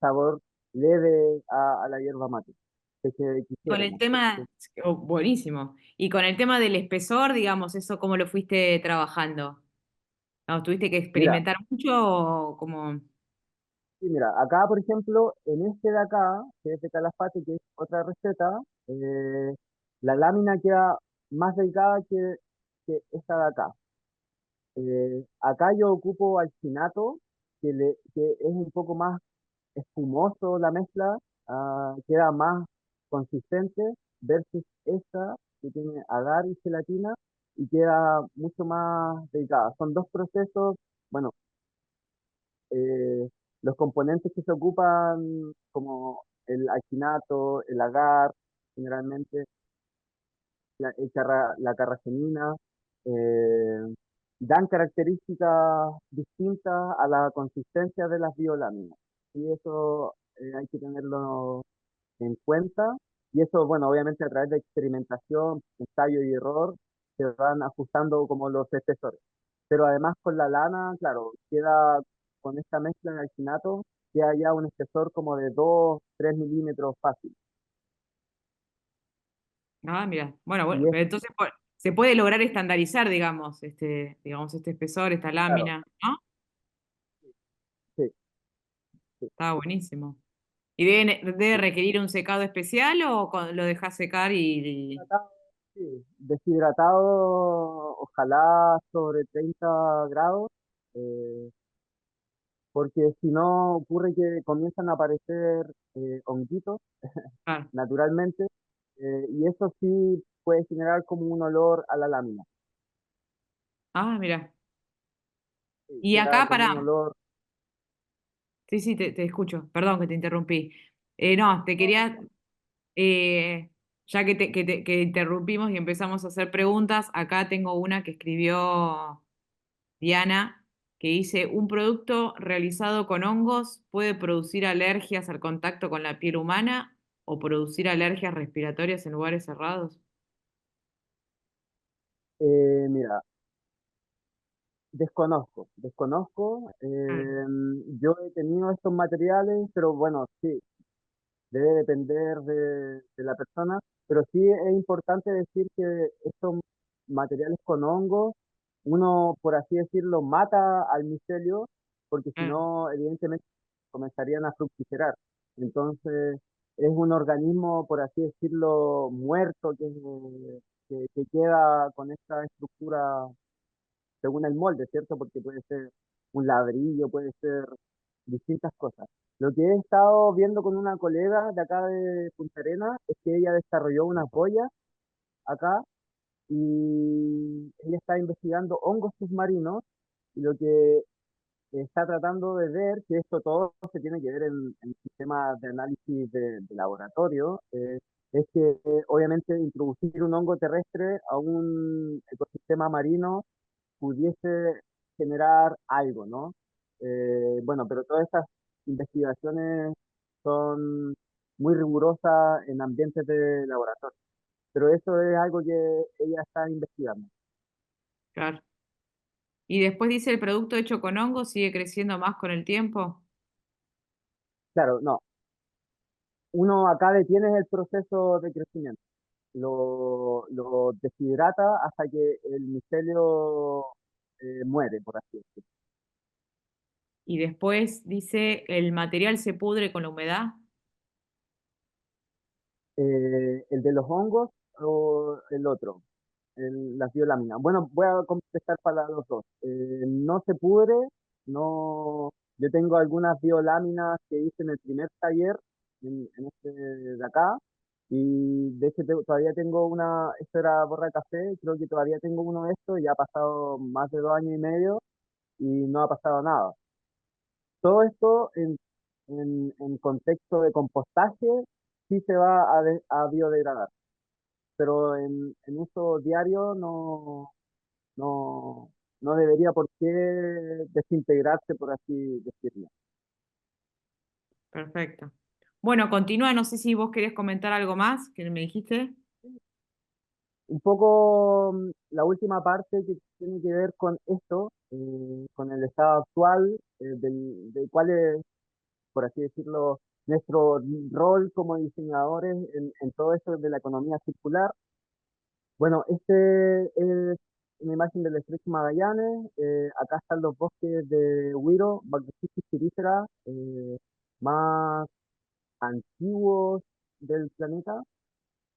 sabor leve a la hierba mate que Con el quisiéramos. tema, oh, buenísimo. Y con el tema del espesor, digamos, ¿eso cómo lo fuiste trabajando? ¿No, tuviste que Mira, experimentar mucho o como... sí, mira, acá por ejemplo, en este de acá, que es de Calafate, que es otra receta, la lámina queda más delgada que esta de acá. Acá yo ocupo alginato, que es un poco más espumoso la mezcla, queda más consistente versus esta que tiene agar y gelatina y queda mucho más delgada. Son dos procesos, bueno, eh, los componentes que se ocupan como el alginato, el agar, generalmente la carragenina, eh, dan características distintas a la consistencia de las bioláminas. Y eso hay que tenerlo en cuenta. Y eso, bueno, obviamente a través de experimentación, ensayo y error, se van ajustando como los espesores. Pero además con la lana, claro, queda con esta mezcla de alginato, queda ya un espesor como de 2 3 milímetros fácil. Ah, mira. Bueno, bueno, Y es, pero entonces se puede lograr estandarizar, digamos, este espesor, esta claro, lámina, ¿no? sí, sí. Está buenísimo. ¿Y debe requerir un secado especial o lo dejas secar Deshidratado, sí. Deshidratado, ojalá sobre 30 grados, eh, porque si no ocurre que comienzan a aparecer honguitos claro. naturalmente, y eso sí puede generar como un olor a la lámina. Ah, mira. Sí, Y queda acá como para... un olor. Sí, sí, te escucho. Perdón que te interrumpí. No, te No, quería, eh, ya que interrumpimos y empezamos a hacer preguntas, acá tengo una que escribió Diana, que dice, ¿un producto realizado con hongos puede producir alergias al contacto con la piel humana o producir alergias respiratorias en lugares cerrados? mira, desconozco. Ah, Yo he tenido estos materiales, pero bueno, sí, debe depender de la persona, pero sí es importante decir que estos materiales con hongos, uno, por así decirlo, mata al micelio, porque si ah, no, evidentemente comenzarían a fructificar. Entonces, es un organismo, por así decirlo, muerto que queda con esta estructura según el molde, ¿cierto? Porque puede ser un ladrillo, puede ser distintas cosas. Lo que he estado viendo con una colega de acá de Punta Arenas es que ella desarrolló una polla acá y ella está investigando hongos submarinos y lo que está tratando de ver, que esto todo se tiene que ver en sistemas de análisis de laboratorio, es que obviamente introducir un hongo terrestre a un ecosistema marino pudiese generar algo, ¿no? Bueno, pero todas estas investigaciones son muy rigurosas en ambientes de laboratorio, pero eso es algo que ella está investigando. claro. Y después dice, ¿el producto hecho con hongos sigue creciendo más con el tiempo? Claro, no, uno acá detiene el proceso de crecimiento, lo deshidrata hasta que el micelio muere, por así decirlo. Y después dice, ¿el material se pudre con la humedad? El de los hongos o el otro, las bioláminas. Bueno, voy a estar para los dos. No se pudre, no, yo tengo algunas bioláminas que hice en el primer taller, en este de acá, y de hecho todavía tengo una, esto era borra de café, creo que todavía tengo uno de estos, ya ha pasado más de 2 años y medio y no ha pasado nada. Todo esto en contexto de compostaje sí se va a biodegradar, pero en uso diario no, no debería por qué desintegrarse, por así decirlo. Perfecto. Bueno, continúa, no sé si vos querés comentar algo más que me dijiste. Un poco la última parte que tiene que ver con esto, con el estado actual, de cuál es, por así decirlo, nuestro rol como diseñadores en todo esto de la economía circular. Bueno, este es una imagen del estrecho Magallanes. Acá están los bosques de Huiro, Macrocystis pirífera, más antiguos del planeta.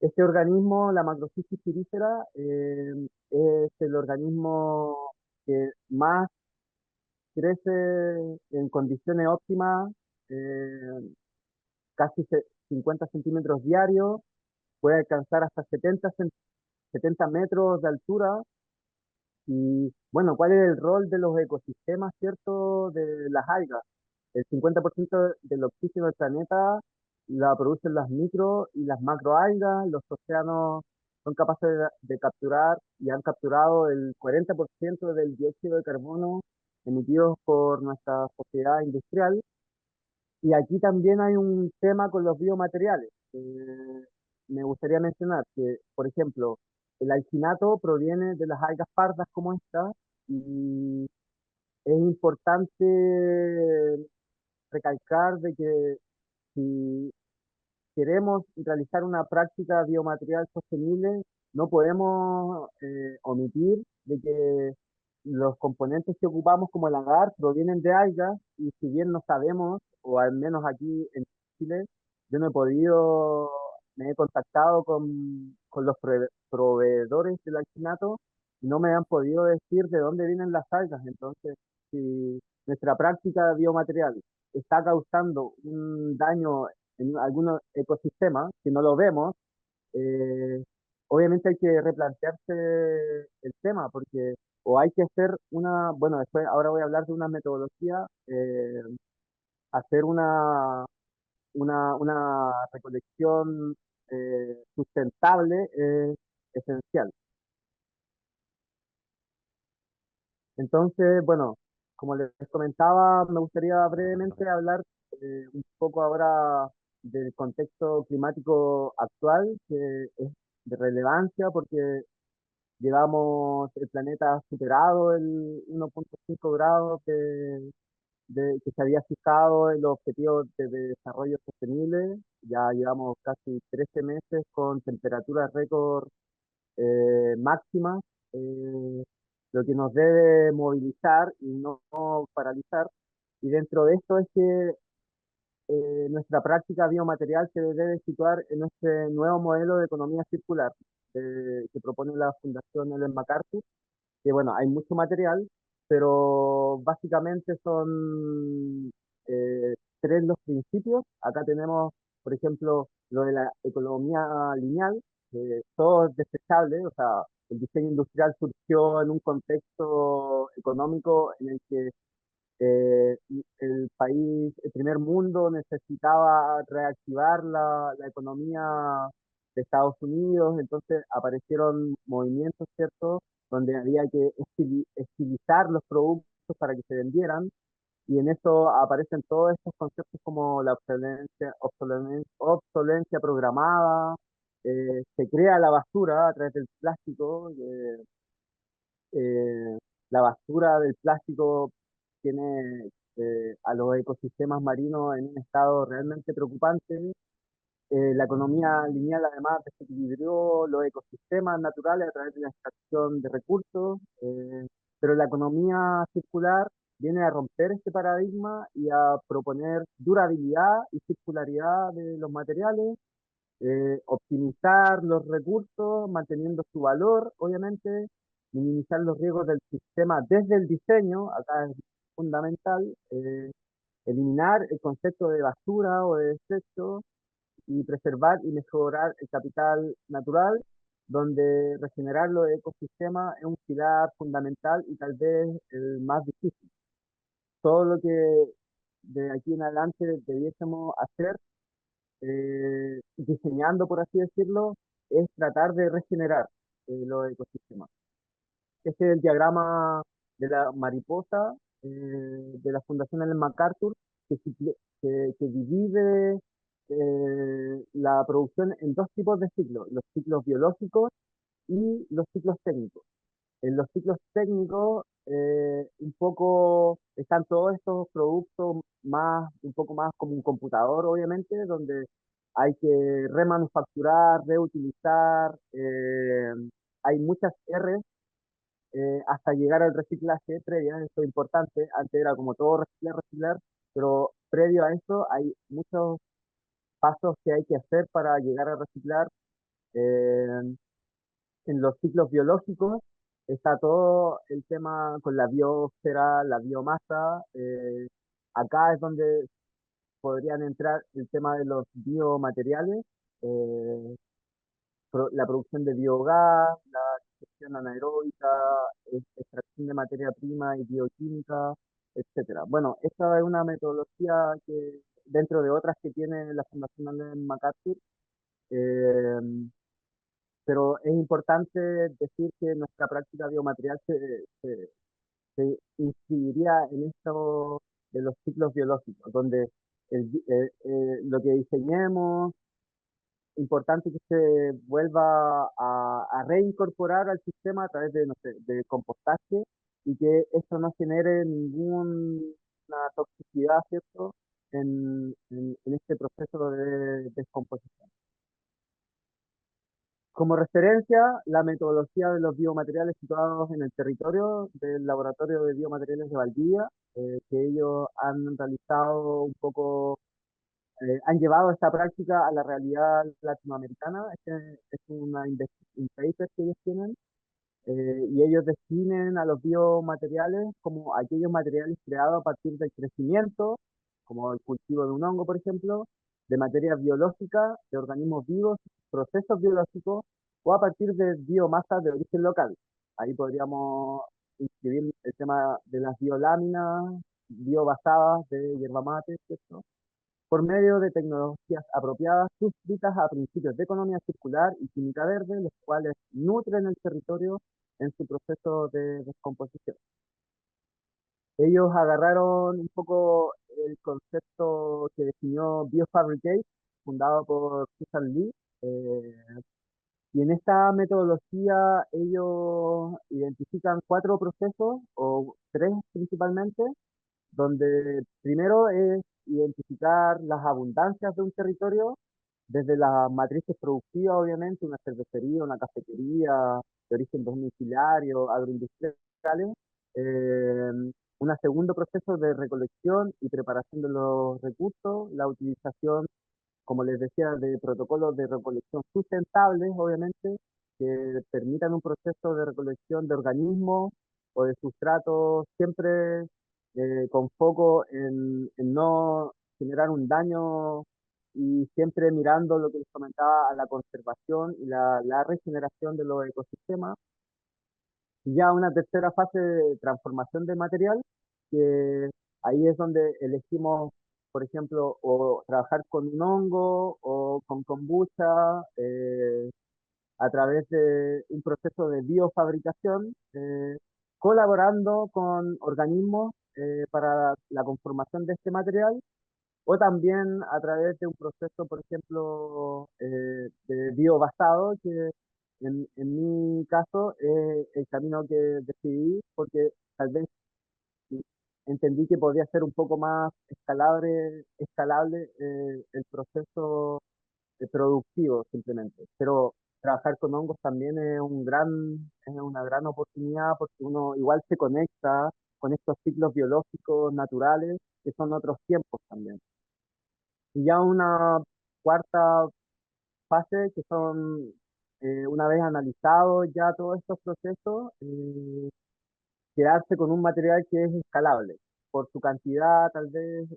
Este organismo, la Macrocystis pirífera, es el organismo que más crece en condiciones óptimas, eh, casi 50 centímetros diarios, puede alcanzar hasta 70 metros de altura. Y bueno, ¿cuál es el rol de los ecosistemas, cierto, de las algas? El 50% del oxígeno del planeta la producen las micro y las macroalgas. Los océanos son capaces de capturar y han capturado el 40% del dióxido de carbono emitidos por nuestra sociedad industrial. Y aquí también hay un tema con los biomateriales. Me gustaría mencionar que, por ejemplo, el alginato proviene de las algas pardas como esta y es importante recalcar de que si queremos realizar una práctica biomaterial sostenible, no podemos omitir de que los componentes que ocupamos como el agar provienen de algas y si bien no sabemos, o al menos aquí en Chile, yo no he podido, me he contactado con los proveedores del alginato y no me han podido decir de dónde vienen las algas. Entonces, si nuestra práctica biomaterial está causando un daño en algunos ecosistemas, si no lo vemos, eh, obviamente hay que replantearse el tema, porque o hay que hacer una, bueno, después ahora voy a hablar de una metodología, hacer una recolección sustentable es esencial. Entonces, bueno, como les comentaba, me gustaría brevemente hablar un poco ahora del contexto climático actual, que es de relevancia porque llevamos, el planeta ha superado el 1,5 grados que se había fijado en los objetivos de desarrollo sostenible. Ya llevamos casi 13 meses con temperaturas récord máximas, lo que nos debe movilizar y no paralizar. Y dentro de esto es que nuestra práctica biomaterial se debe situar en este nuevo modelo de economía circular que propone la Fundación Ellen MacArthur, que bueno, hay mucho material, pero básicamente son tres los principios. Acá tenemos, por ejemplo, lo de la economía lineal, que todo es desechable, o sea, el diseño industrial surgió en un contexto económico en el que eh, el país, el primer mundo necesitaba reactivar la economía de Estados Unidos, entonces aparecieron movimientos, ¿cierto?, donde había que estilizar los productos para que se vendieran, y en eso aparecen todos estos conceptos como la obsolencia programada, se crea la basura a través del plástico, la basura del plástico tiene a los ecosistemas marinos en un estado realmente preocupante. La economía lineal además desequilibró los ecosistemas naturales a través de la extracción de recursos, pero la economía circular viene a romper este paradigma y a proponer durabilidad y circularidad de los materiales, optimizar los recursos, manteniendo su valor, obviamente, minimizar los riesgos del sistema desde el diseño, acá es fundamental, eliminar el concepto de basura o de desecho y preservar y mejorar el capital natural, donde regenerar los ecosistemas es un pilar fundamental y tal vez el más difícil. Todo lo que de aquí en adelante debiésemos hacer, diseñando, por así decirlo, es tratar de regenerar los ecosistemas. Este es el diagrama de la mariposa de la Fundación Ellen MacArthur, que divide la producción en dos tipos de ciclos, los ciclos biológicos y los ciclos técnicos. En los ciclos técnicos, un poco están todos estos productos más, un poco más como un computador, obviamente, donde hay que remanufacturar, reutilizar, hay muchas R hasta llegar al reciclaje previa, esto es importante, antes era como todo reciclar, reciclar, pero previo a eso hay muchos pasos que hay que hacer para llegar a reciclar. Eh, en los ciclos biológicos está todo el tema con la biosfera, la biomasa. Acá es donde podrían entrar el tema de los biomateriales, eh, la producción de biogás, la digestión anaeróbica, extracción de materia prima y bioquímica, etcétera. Bueno, esta es una metodología que, dentro de otras que tiene la Fundación Allen MacArthur, eh, pero es importante decir que nuestra práctica biomaterial se inscribiría en esto de los ciclos biológicos, donde lo que diseñemos, importante que se vuelva a reincorporar al sistema a través de, no sé, de compostaje y que esto no genere ninguna toxicidad, ¿cierto? En este proceso de descomposición. Como referencia, la metodología de los biomateriales situados en el territorio del Laboratorio de Biomateriales de Valdivia, que ellos han realizado un poco, han llevado esta práctica a la realidad latinoamericana. Este es un paper que ellos tienen, y ellos definen a los biomateriales como aquellos materiales creados a partir del crecimiento, como el cultivo de un hongo, por ejemplo, de materia biológica, de organismos vivos, procesos biológicos, o a partir de biomasas de origen local. Ahí podríamos inscribir el tema de las bioláminas, biobasadas de yerba mate, ¿cierto? Por medio de tecnologías apropiadas suscritas a principios de economía circular y química verde, los cuales nutren el territorio en su proceso de descomposición. Ellos agarraron un poco el concepto que definió Biofabricate, fundado por Susan Lee, y en esta metodología ellos identifican cuatro procesos, o tres principalmente, donde primero es identificar las abundancias de un territorio, desde las matrices productivas, obviamente, una cervecería, una cafetería de origen domiciliario, agroindustriales. Eh, un segundo proceso de recolección y preparación de los recursos, la utilización, como les decía, de protocolos de recolección sustentables, obviamente, que permitan un proceso de recolección de organismos o de sustratos siempre con foco en no generar un daño y siempre mirando lo que les comentaba a la conservación y la regeneración de los ecosistemas. Y ya una tercera fase de transformación de material, que ahí es donde elegimos, por ejemplo, o trabajar con un hongo o con kombucha, a través de un proceso de biofabricación, colaborando con organismos para la conformación de este material, o también a través de un proceso, por ejemplo, de biobasado, que en mi caso es el camino que decidí, porque tal vez entendí que podía ser un poco más escalable el proceso productivo simplemente. Pero trabajar con hongos también es una gran oportunidad, porque uno igual se conecta con estos ciclos biológicos naturales que son otros tiempos también. Y ya una cuarta fase, que son una vez analizado ya todos estos procesos, quedarse con un material que es escalable, por su cantidad tal vez,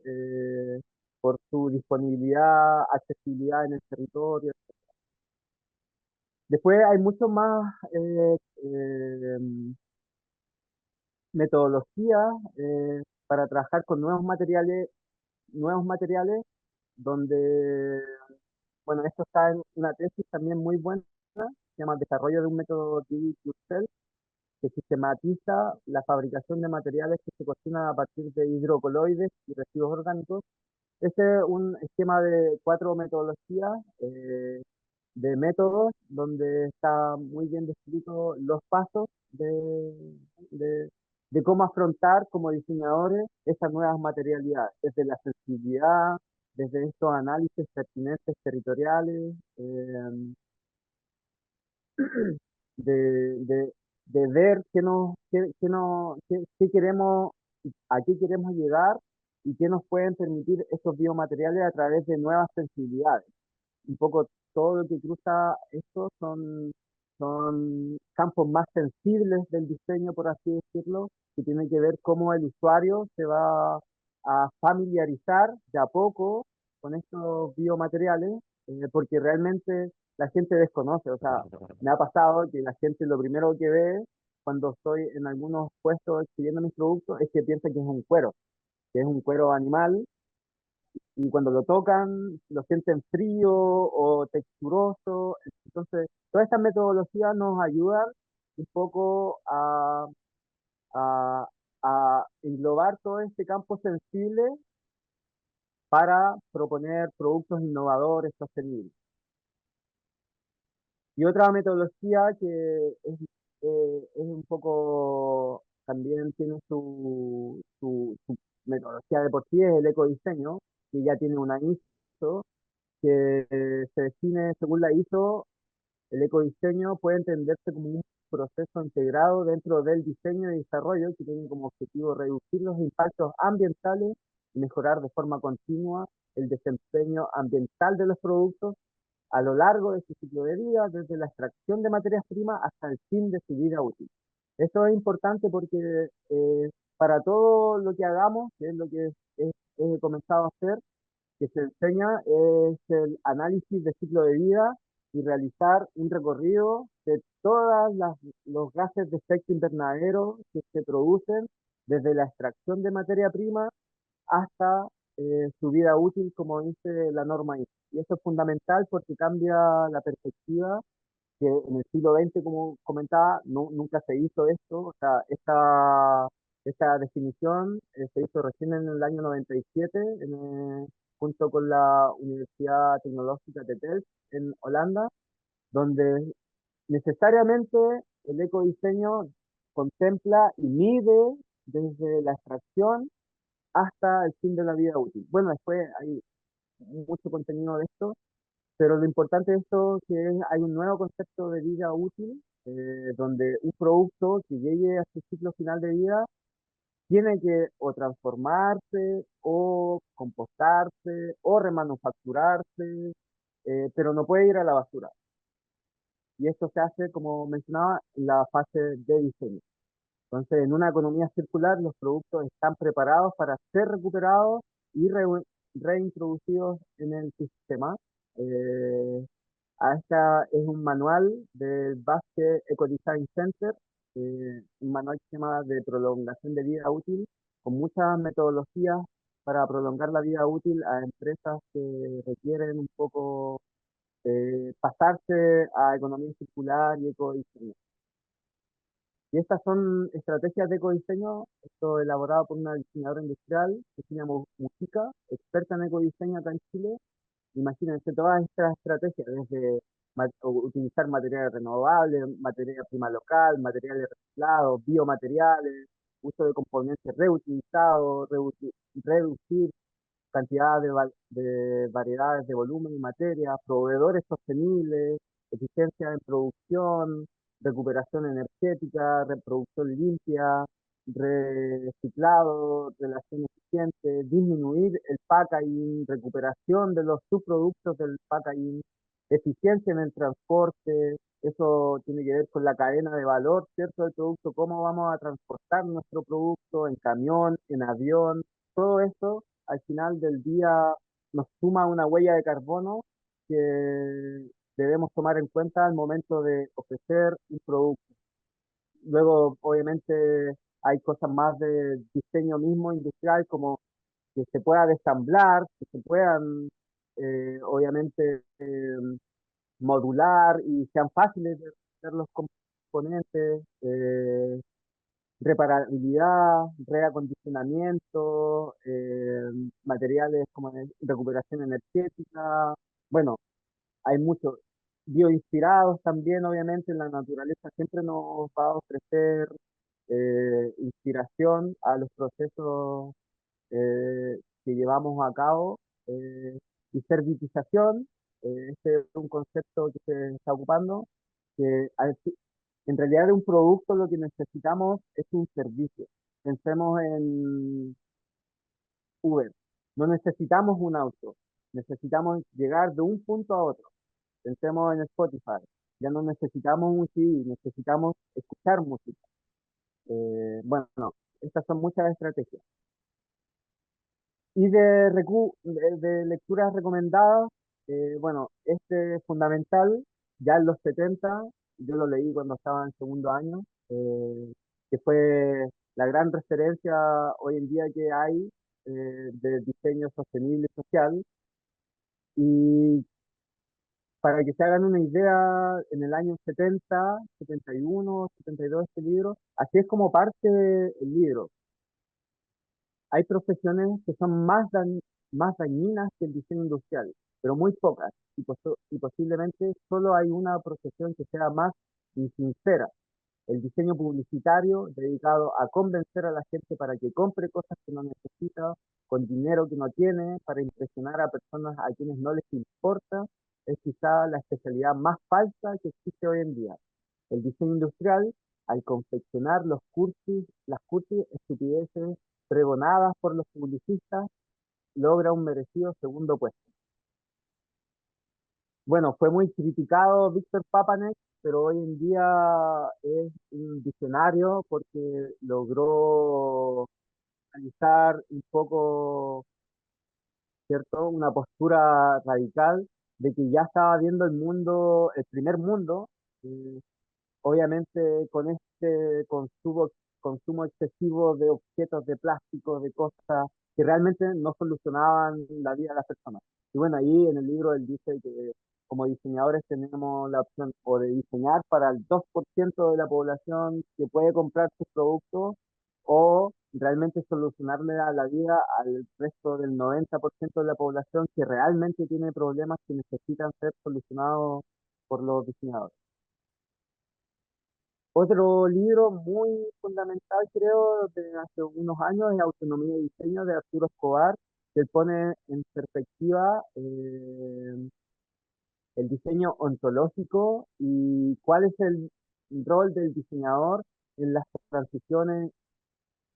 por su disponibilidad, accesibilidad en el territorio. Después hay mucho más metodologías para trabajar con nuevos materiales, donde, bueno, esto está en una tesis también muy buena, se llama Desarrollo de un método Do It Yourself, que sistematiza la fabricación de materiales que se cocinan a partir de hidrocoloides y residuos orgánicos. Este es un esquema de 4 metodologías, de métodos, donde está muy bien descrito los pasos de, de cómo afrontar como diseñadores estas nuevas materialidades, desde la sensibilidad, desde estos análisis pertinentes territoriales, de, de, de ver qué queremos, a qué queremos llegar y qué nos pueden permitir estos biomateriales a través de nuevas sensibilidades. Un poco todo lo que cruza esto son campos más sensibles del diseño, por así decirlo, que tienen que ver cómo el usuario se va a familiarizar de a poco con estos biomateriales, porque realmente la gente desconoce. O sea, me ha pasado que la gente lo primero que ve cuando estoy en algunos puestos exhibiendo mis productos es que piensa que es un cuero animal, y cuando lo tocan lo sienten frío o texturoso. Entonces, todas estas metodologías nos ayudan un poco a, a englobar todo este campo sensible para proponer productos innovadores, sostenibles. Y otra metodología que es un poco, también tiene su metodología de por sí, es el ecodiseño, que ya tiene una ISO, que se define según la ISO. El ecodiseño puede entenderse como un proceso integrado dentro del diseño y desarrollo que tiene como objetivo reducir los impactos ambientales y mejorar de forma continua el desempeño ambiental de los productos a lo largo de su ciclo de vida, desde la extracción de materias primas hasta el fin de su vida útil. Esto es importante porque para todo lo que hagamos, que es lo que he comenzado a hacer, que se enseña es el análisis de ciclo de vida y realizar un recorrido de todos los gases de efecto invernadero que se producen desde la extracción de materia prima hasta su vida útil, como dice la norma ISO. Y eso es fundamental porque cambia la perspectiva, que en el siglo XX, como comentaba, nunca se hizo esto. O sea, esta definición se hizo recién en el año 97, junto con la Universidad Tecnológica de Delft en Holanda, donde necesariamente el ecodiseño contempla y mide desde la extracción hasta el fin de la vida útil. Bueno, después hay mucho contenido de esto, pero lo importante de esto es que hay un nuevo concepto de vida útil, donde un producto que llegue a su ciclo final de vida tiene que o transformarse, o compostarse, o remanufacturarse, pero no puede ir a la basura. Y esto se hace, como mencionaba, en la fase de diseño. Entonces, en una economía circular, los productos están preparados para ser recuperados y reintroducidos en el sistema. Eh, Esta es un manual del Basque Eco Design Center, un manual que se llama de prolongación de vida útil, con muchas metodologías para prolongar la vida útil a empresas que requieren un poco pasarse a economía circular y ecodiseño. Y estas son estrategias de ecodiseño, esto elaborado por una diseñadora industrial que se llama Mujica, experta en ecodiseño acá en Chile. Imagínense todas estas estrategias, desde utilizar materiales renovables, materia prima local, materiales reciclados, biomateriales, uso de componentes reutilizados, reducir cantidad de variedades de volumen y materia, proveedores sostenibles, eficiencia en producción, recuperación energética, reproducción limpia, reciclado, relación eficiente, disminuir el packaging, recuperación de los subproductos del packaging, eficiencia en el transporte. Eso tiene que ver con la cadena de valor, ¿cierto? Del producto, cómo vamos a transportar nuestro producto en camión, en avión, todo eso al final del día nos suma una huella de carbono que debemos tomar en cuenta al momento de ofrecer un producto. Luego, obviamente, hay cosas más de diseño mismo industrial, como que se pueda desamblar, que se puedan, obviamente, modular y sean fáciles de hacer los componentes, reparabilidad, reacondicionamiento, materiales como recuperación energética. Bueno, hay muchos bioinspirados también, obviamente, en la naturaleza siempre nos va a ofrecer inspiración a los procesos que llevamos a cabo eh, y servitización, este es un concepto que se está ocupando, que en realidad de un producto lo que necesitamos es un servicio. Pensemos en Uber, no necesitamos un auto, necesitamos llegar de un punto a otro. Pensemos en Spotify, ya no necesitamos un CD, necesitamos escuchar música. Bueno, estas son muchas estrategias. Y de lecturas recomendadas, bueno, este es fundamental, ya en los 70 yo lo leí cuando estaba en segundo año, que fue la gran referencia hoy en día que hay de diseño sostenible y social. Y para que se hagan una idea, en el año 70, 71, 72 este libro, así es como parte el libro. Hay profesiones que son más dañinas que el diseño industrial, pero muy pocas, y posiblemente solo hay una profesión que sea más insincera, el diseño publicitario dedicado a convencer a la gente para que compre cosas que no necesita, con dinero que no tiene, para impresionar a personas a quienes no les importa, es quizá la especialidad más falsa que existe hoy en día. El diseño industrial, al confeccionar las cursis estupideces pregonadas por los publicistas, logra un merecido segundo puesto. Bueno, fue muy criticado Víctor Papanek, pero hoy en día es un visionario porque logró realizar un poco, ¿cierto?, una postura radical de que ya estaba viendo el mundo, el primer mundo, eh, obviamente con este consumo excesivo de objetos de plástico, de cosas que realmente no solucionaban la vida de las personas. Y bueno, ahí en el libro él dice que como diseñadores tenemos la opción o de diseñar para el 2% de la población que puede comprar sus productos o realmente solucionarle la vida al resto del 90% de la población que realmente tiene problemas que necesitan ser solucionados por los diseñadores. Otro libro muy fundamental, creo, de hace unos años es Autonomía y Diseño de Arturo Escobar, que él pone en perspectiva el diseño ontológico y cuál es el rol del diseñador en las transiciones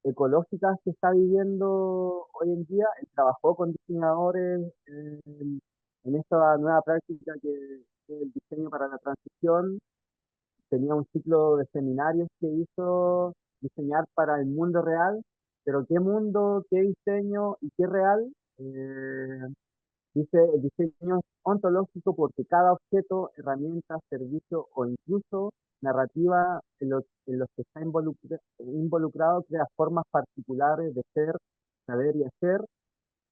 ecológicas que está viviendo hoy en día. Él trabajó con diseñadores en esta nueva práctica que es el diseño para la transición, tenía un ciclo de seminarios que hizo diseñar para el mundo real, pero ¿qué mundo, qué diseño y qué real? Dice, el diseño es ontológico porque cada objeto, herramienta, servicio o incluso narrativa en los que está involucrado crea formas particulares de ser, saber y hacer.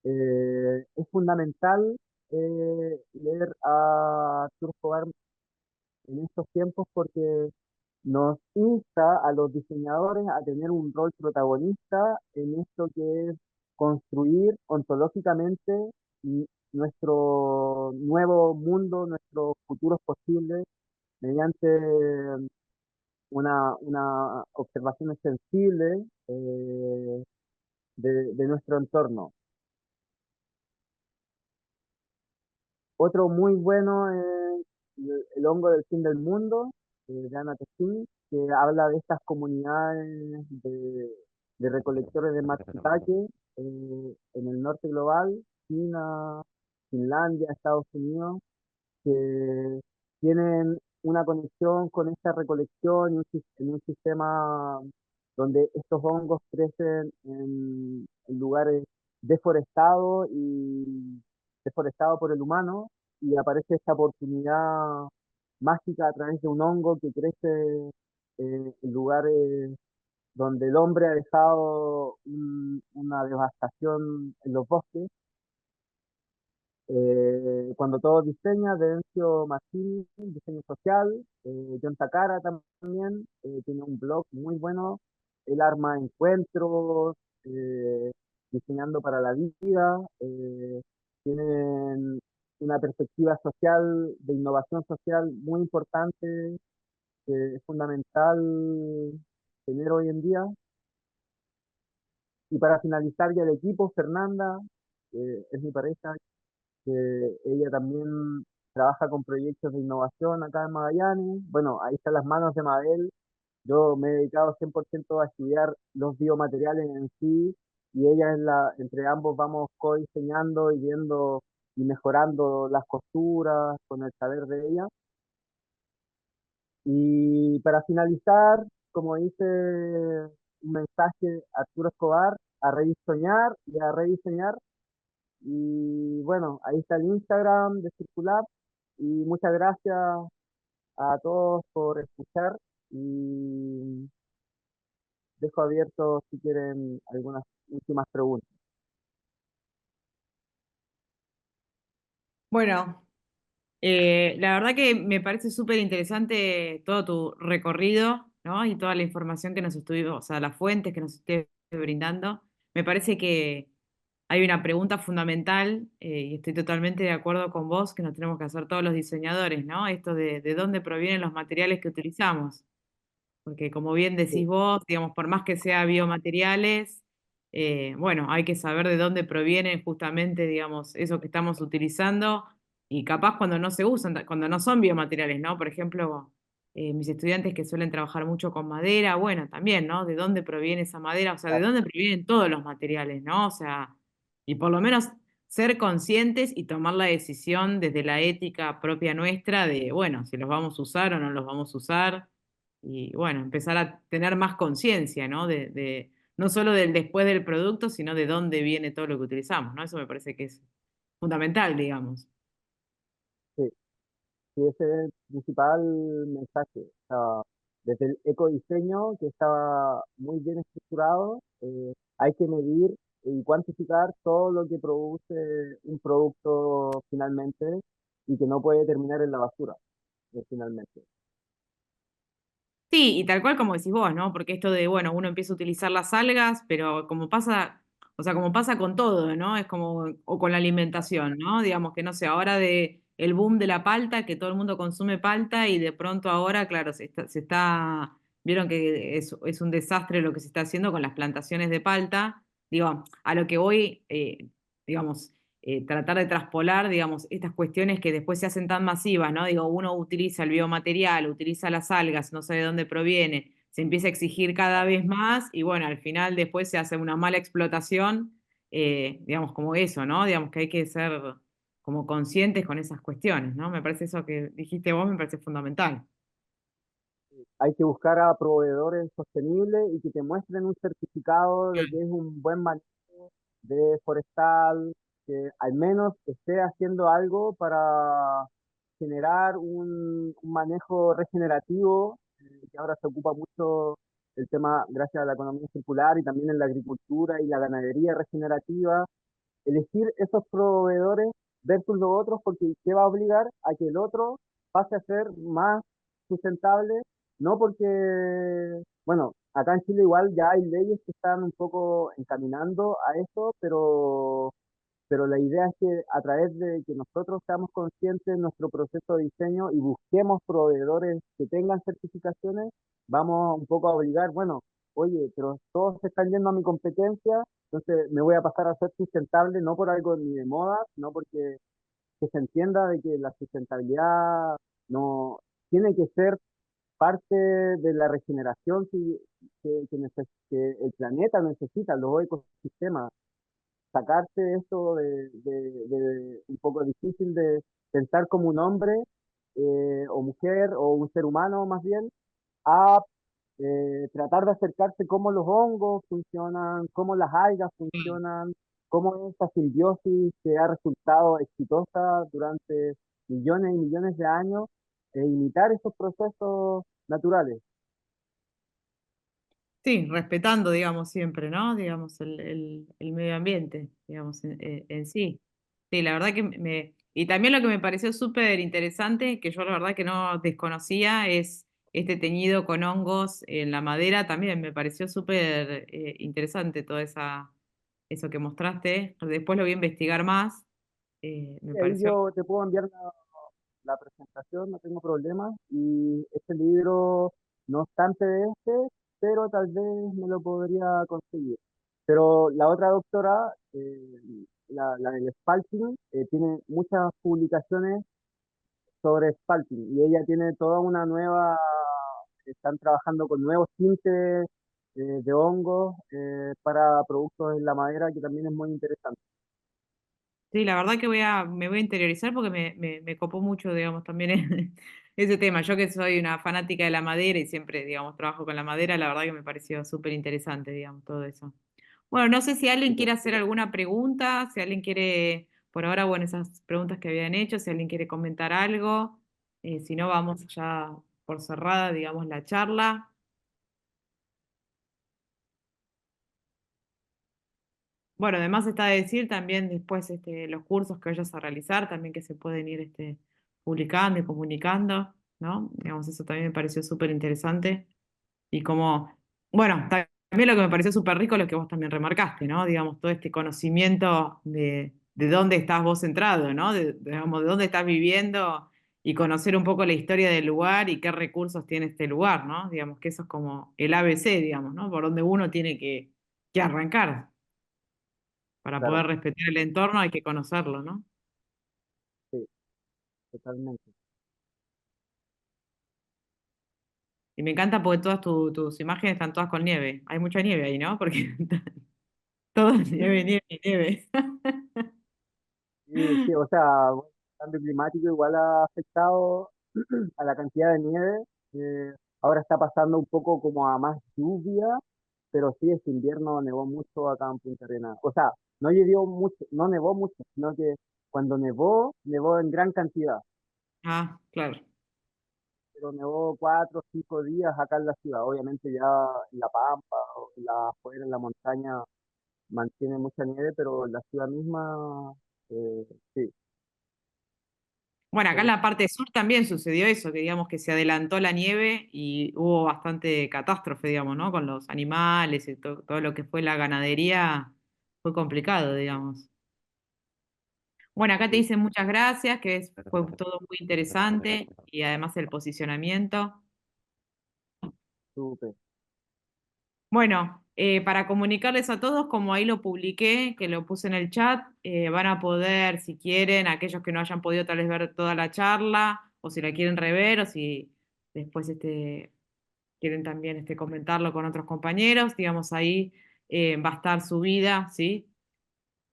Es fundamental leer a Arturo Escobar en estos tiempos porque nos insta a los diseñadores a tener un rol protagonista en esto que es construir ontológicamente nuestro nuevo mundo, nuestros futuros posibles, mediante una observación sensible de nuestro entorno. Otro muy bueno es El hongo del fin del mundo, de Anna Tessin, que habla de estas comunidades de recolectores de matsutake en el norte global, China, Finlandia, Estados Unidos, que tienen una conexión con esta recolección en un sistema donde estos hongos crecen en lugares deforestados y deforestados por el humano, y aparece esta oportunidad mágica a través de un hongo que crece en lugares donde el hombre ha dejado una devastación en los bosques. Cuando todo diseña, de Encio Martini, diseño social, John Takara también, tiene un blog muy bueno, él arma encuentros, eh, diseñando para la vida, tienen una perspectiva social, de innovación social muy importante, que es fundamental tener hoy en día. Y para finalizar ya el equipo, Fernanda, es mi pareja, que ella también trabaja con proyectos de innovación acá en Magallanes. Bueno, ahí están las manos de Mabel. Yo me he dedicado 100% a estudiar los biomateriales en sí, y ella entre ambos vamos co-diseñando y viendo y mejorando las costuras con el saber de ella. Y para finalizar, como dice un mensaje Arturo Escobar, a rediseñar y a rediseñar. Y bueno, ahí está el Instagram de Circulab. Y muchas gracias a todos por escuchar. Y dejo abierto si quieren algunas últimas preguntas. Bueno, la verdad que me parece súper interesante todo tu recorrido, ¿no? Y toda la información que nos estuvimos, o sea, las fuentes que nos estés brindando. Me parece que hay una pregunta fundamental, y estoy totalmente de acuerdo con vos, que nos tenemos que hacer todos los diseñadores, ¿no? Esto de dónde provienen los materiales que utilizamos. Porque como bien Sí, decís vos, digamos, por más que sea biomateriales, bueno, hay que saber de dónde provienen justamente, digamos, eso que estamos utilizando y capaz cuando no se usan, cuando no son biomateriales, ¿no? Por ejemplo, mis estudiantes que suelen trabajar mucho con madera, bueno, también, ¿no? ¿De dónde proviene esa madera? O sea, ¿de claro, dónde provienen todos los materiales, ¿no? O sea, y por lo menos ser conscientes y tomar la decisión desde la ética propia nuestra de, bueno, si los vamos a usar o no los vamos a usar y bueno, empezar a tener más conciencia, ¿no? No solo del después del producto, sino de dónde viene todo lo que utilizamos, ¿no? Eso me parece que es fundamental, digamos. sí, sí, ese es el principal mensaje. O sea, desde el ecodiseño, que está muy bien estructurado, hay que medir y cuantificar todo lo que produce un producto finalmente, y que no puede terminar en la basura, finalmente. Sí, y tal cual como decís vos, ¿no? Porque esto de, bueno, uno empieza a utilizar las algas, pero como pasa, o sea, como pasa con todo, ¿no? Es como, o con la alimentación, ¿no? Digamos que no sé, ahora de el boom de la palta, que todo el mundo consume palta y de pronto ahora, claro, vieron que es un desastre lo que se está haciendo con las plantaciones de palta. Digo, a lo que voy, digamos, tratar de traspolar, digamos, estas cuestiones que después se hacen tan masivas, ¿no? Digo, uno utiliza el biomaterial, utiliza las algas, no sé de dónde proviene, se empieza a exigir cada vez más y bueno, al final después se hace una mala explotación, digamos, como eso, ¿no? Digamos que hay que ser como conscientes con esas cuestiones, ¿no? Me parece eso que dijiste vos, me parece fundamental. Hay que buscar a proveedores sostenibles y que te muestren un certificado de que es un buen manejo de forestal, que al menos esté haciendo algo para generar un manejo regenerativo, que ahora se ocupa mucho el tema gracias a la economía circular, y también en la agricultura y la ganadería regenerativa. Elegir esos proveedores versus los otros, porque ¿qué va a obligar a que el otro pase a ser más sustentable? No porque, bueno, acá en Chile igual ya hay leyes que están un poco encaminando a eso, pero la idea es que a través de que nosotros seamos conscientes de nuestro proceso de diseño y busquemos proveedores que tengan certificaciones, vamos un poco a obligar, bueno, oye, pero todos se están yendo a mi competencia, entonces me voy a pasar a ser sustentable, no por algo ni de moda, sino porque que se entienda de que la sustentabilidad no tiene que ser parte de la regeneración que el planeta necesita, los ecosistemas. Sacarte esto de un poco difícil de pensar como un hombre, o mujer o un ser humano más bien a tratar de acercarse cómo los hongos funcionan, cómo las algas Sí. funcionan, cómo esta simbiosis que ha resultado exitosa durante millones y millones de años, e imitar esos procesos naturales. Sí, respetando, digamos, siempre, ¿no? Digamos, el medio ambiente, digamos, en sí. Sí, la verdad que y también lo que me pareció súper interesante, que yo la verdad que no desconocía, es este teñido con hongos en la madera, también me pareció súper interesante eso que mostraste. Después lo voy a investigar más, me Y ahí pareció. yo te puedo enviar la presentación, no tengo problema. Y este libro no está en PDF, pero tal vez me lo podría conseguir. Pero la otra doctora, la del Spalting, tiene muchas publicaciones sobre Spalting y ella tiene toda una nueva, están trabajando con nuevos tintes de hongos para productos en la madera, que también es muy interesante. Sí, la verdad que me voy a interiorizar porque me copó mucho, digamos, también ese tema. Yo que soy una fanática de la madera y siempre, digamos, trabajo con la madera, la verdad que me pareció súper interesante, digamos, todo eso. Bueno, no sé si alguien Súper. quiere hacer alguna pregunta, si alguien quiere, por ahora, bueno, esas preguntas que habían hecho, si alguien quiere comentar algo, si no, vamos ya por cerrada, digamos, la charla. Bueno, además está de decir también después los cursos que vayas a realizar, también que se pueden ir publicando y comunicando, ¿no? Digamos, eso también me pareció súper interesante. Y como, bueno, también lo que me pareció súper rico es lo que vos también remarcaste, ¿no? Digamos, todo este conocimiento de dónde estás vos centrado, ¿no? Digamos, de dónde estás viviendo y conocer un poco la historia del lugar y qué recursos tiene este lugar, ¿no? Digamos que eso es como el ABC, digamos, ¿no? Por donde uno tiene que arrancar. Para Claro, poder respetar el entorno hay que conocerlo, ¿no? sí, totalmente. Y me encanta porque todas tus imágenes están todas con nieve. Hay mucha nieve ahí, ¿no? Porque todo es nieve, nieve, nieve. Sí, sí, o sea, bueno, el cambio climático igual ha afectado a la cantidad de nieve. Ahora está pasando un poco como a más lluvia, pero sí, este invierno nevó mucho acá en Punta Arenas. O sea, no llovió mucho, no nevó mucho, sino que cuando nevó, nevó en gran cantidad. Ah, claro. Pero nevó 4 o 5 días acá en la ciudad. Obviamente ya en La Pampa o afuera en la montaña mantiene mucha nieve, pero en la ciudad misma, sí, Bueno, acá en pero la parte sur también sucedió eso, que digamos que se adelantó la nieve y hubo bastante catástrofe, digamos, ¿no? Con los animales y todo lo que fue la ganadería, fue complicado, digamos. Bueno, acá te sí, dicen muchas gracias, fue todo muy interesante y además el posicionamiento. súper, Bueno, para comunicarles a todos, como ahí lo publiqué, que lo puse en el chat, van a poder, si quieren, aquellos que no hayan podido tal vez ver toda la charla, o si la quieren rever, o si después quieren también comentarlo con otros compañeros, digamos, ahí va a estar subida, ¿sí?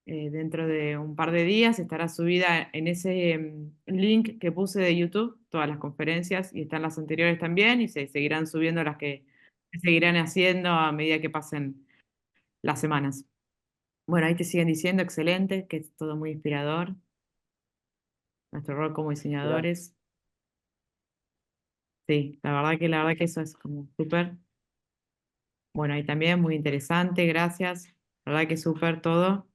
Dentro de un par de días estará subida en ese link que puse de YouTube, todas las conferencias, y están las anteriores también, y se seguirán subiendo las que se seguirán haciendo a medida que pasen las semanas. Bueno, ahí te siguen diciendo, excelente, que es todo muy inspirador, nuestro rol como gracias, diseñadores. Sí, la verdad que eso es como súper. Bueno, ahí también muy interesante, gracias. La verdad que súper todo.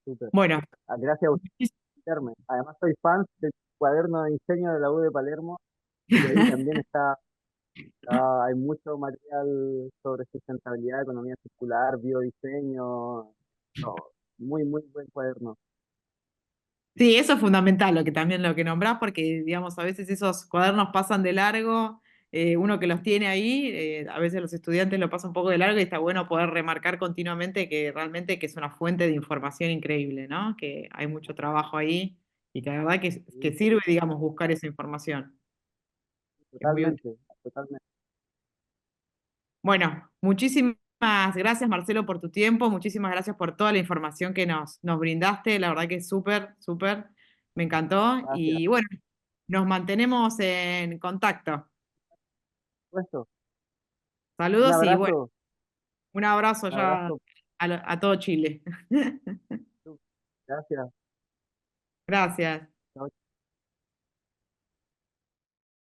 súper. Bueno, Ah, gracias a usted por invitarme. Además soy fan del cuaderno de diseño de la U de Palermo y ahí también hay mucho material sobre sustentabilidad, economía circular, biodiseño, no, muy, muy buen cuaderno. sí, eso es fundamental, lo que también lo que nombrás, porque digamos, a veces esos cuadernos pasan de largo, uno que los tiene ahí, a veces los estudiantes lo pasan un poco de largo y está bueno poder remarcar continuamente que realmente que es una fuente de información increíble, ¿no? Que hay mucho trabajo ahí y que la verdad que Sí, sirve, digamos, buscar esa información. Es muy útil. totalmente, totalmente. Bueno, muchísimas gracias, Marcelo, por tu tiempo, muchísimas gracias por toda la información que nos brindaste, la verdad que es súper, súper. Me encantó Gracias. y bueno, nos mantenemos en contacto. Puesto. Un Saludos y bueno, abrazo, un abrazo un ya abrazo. a todo Chile. Gracias. Gracias. Chao.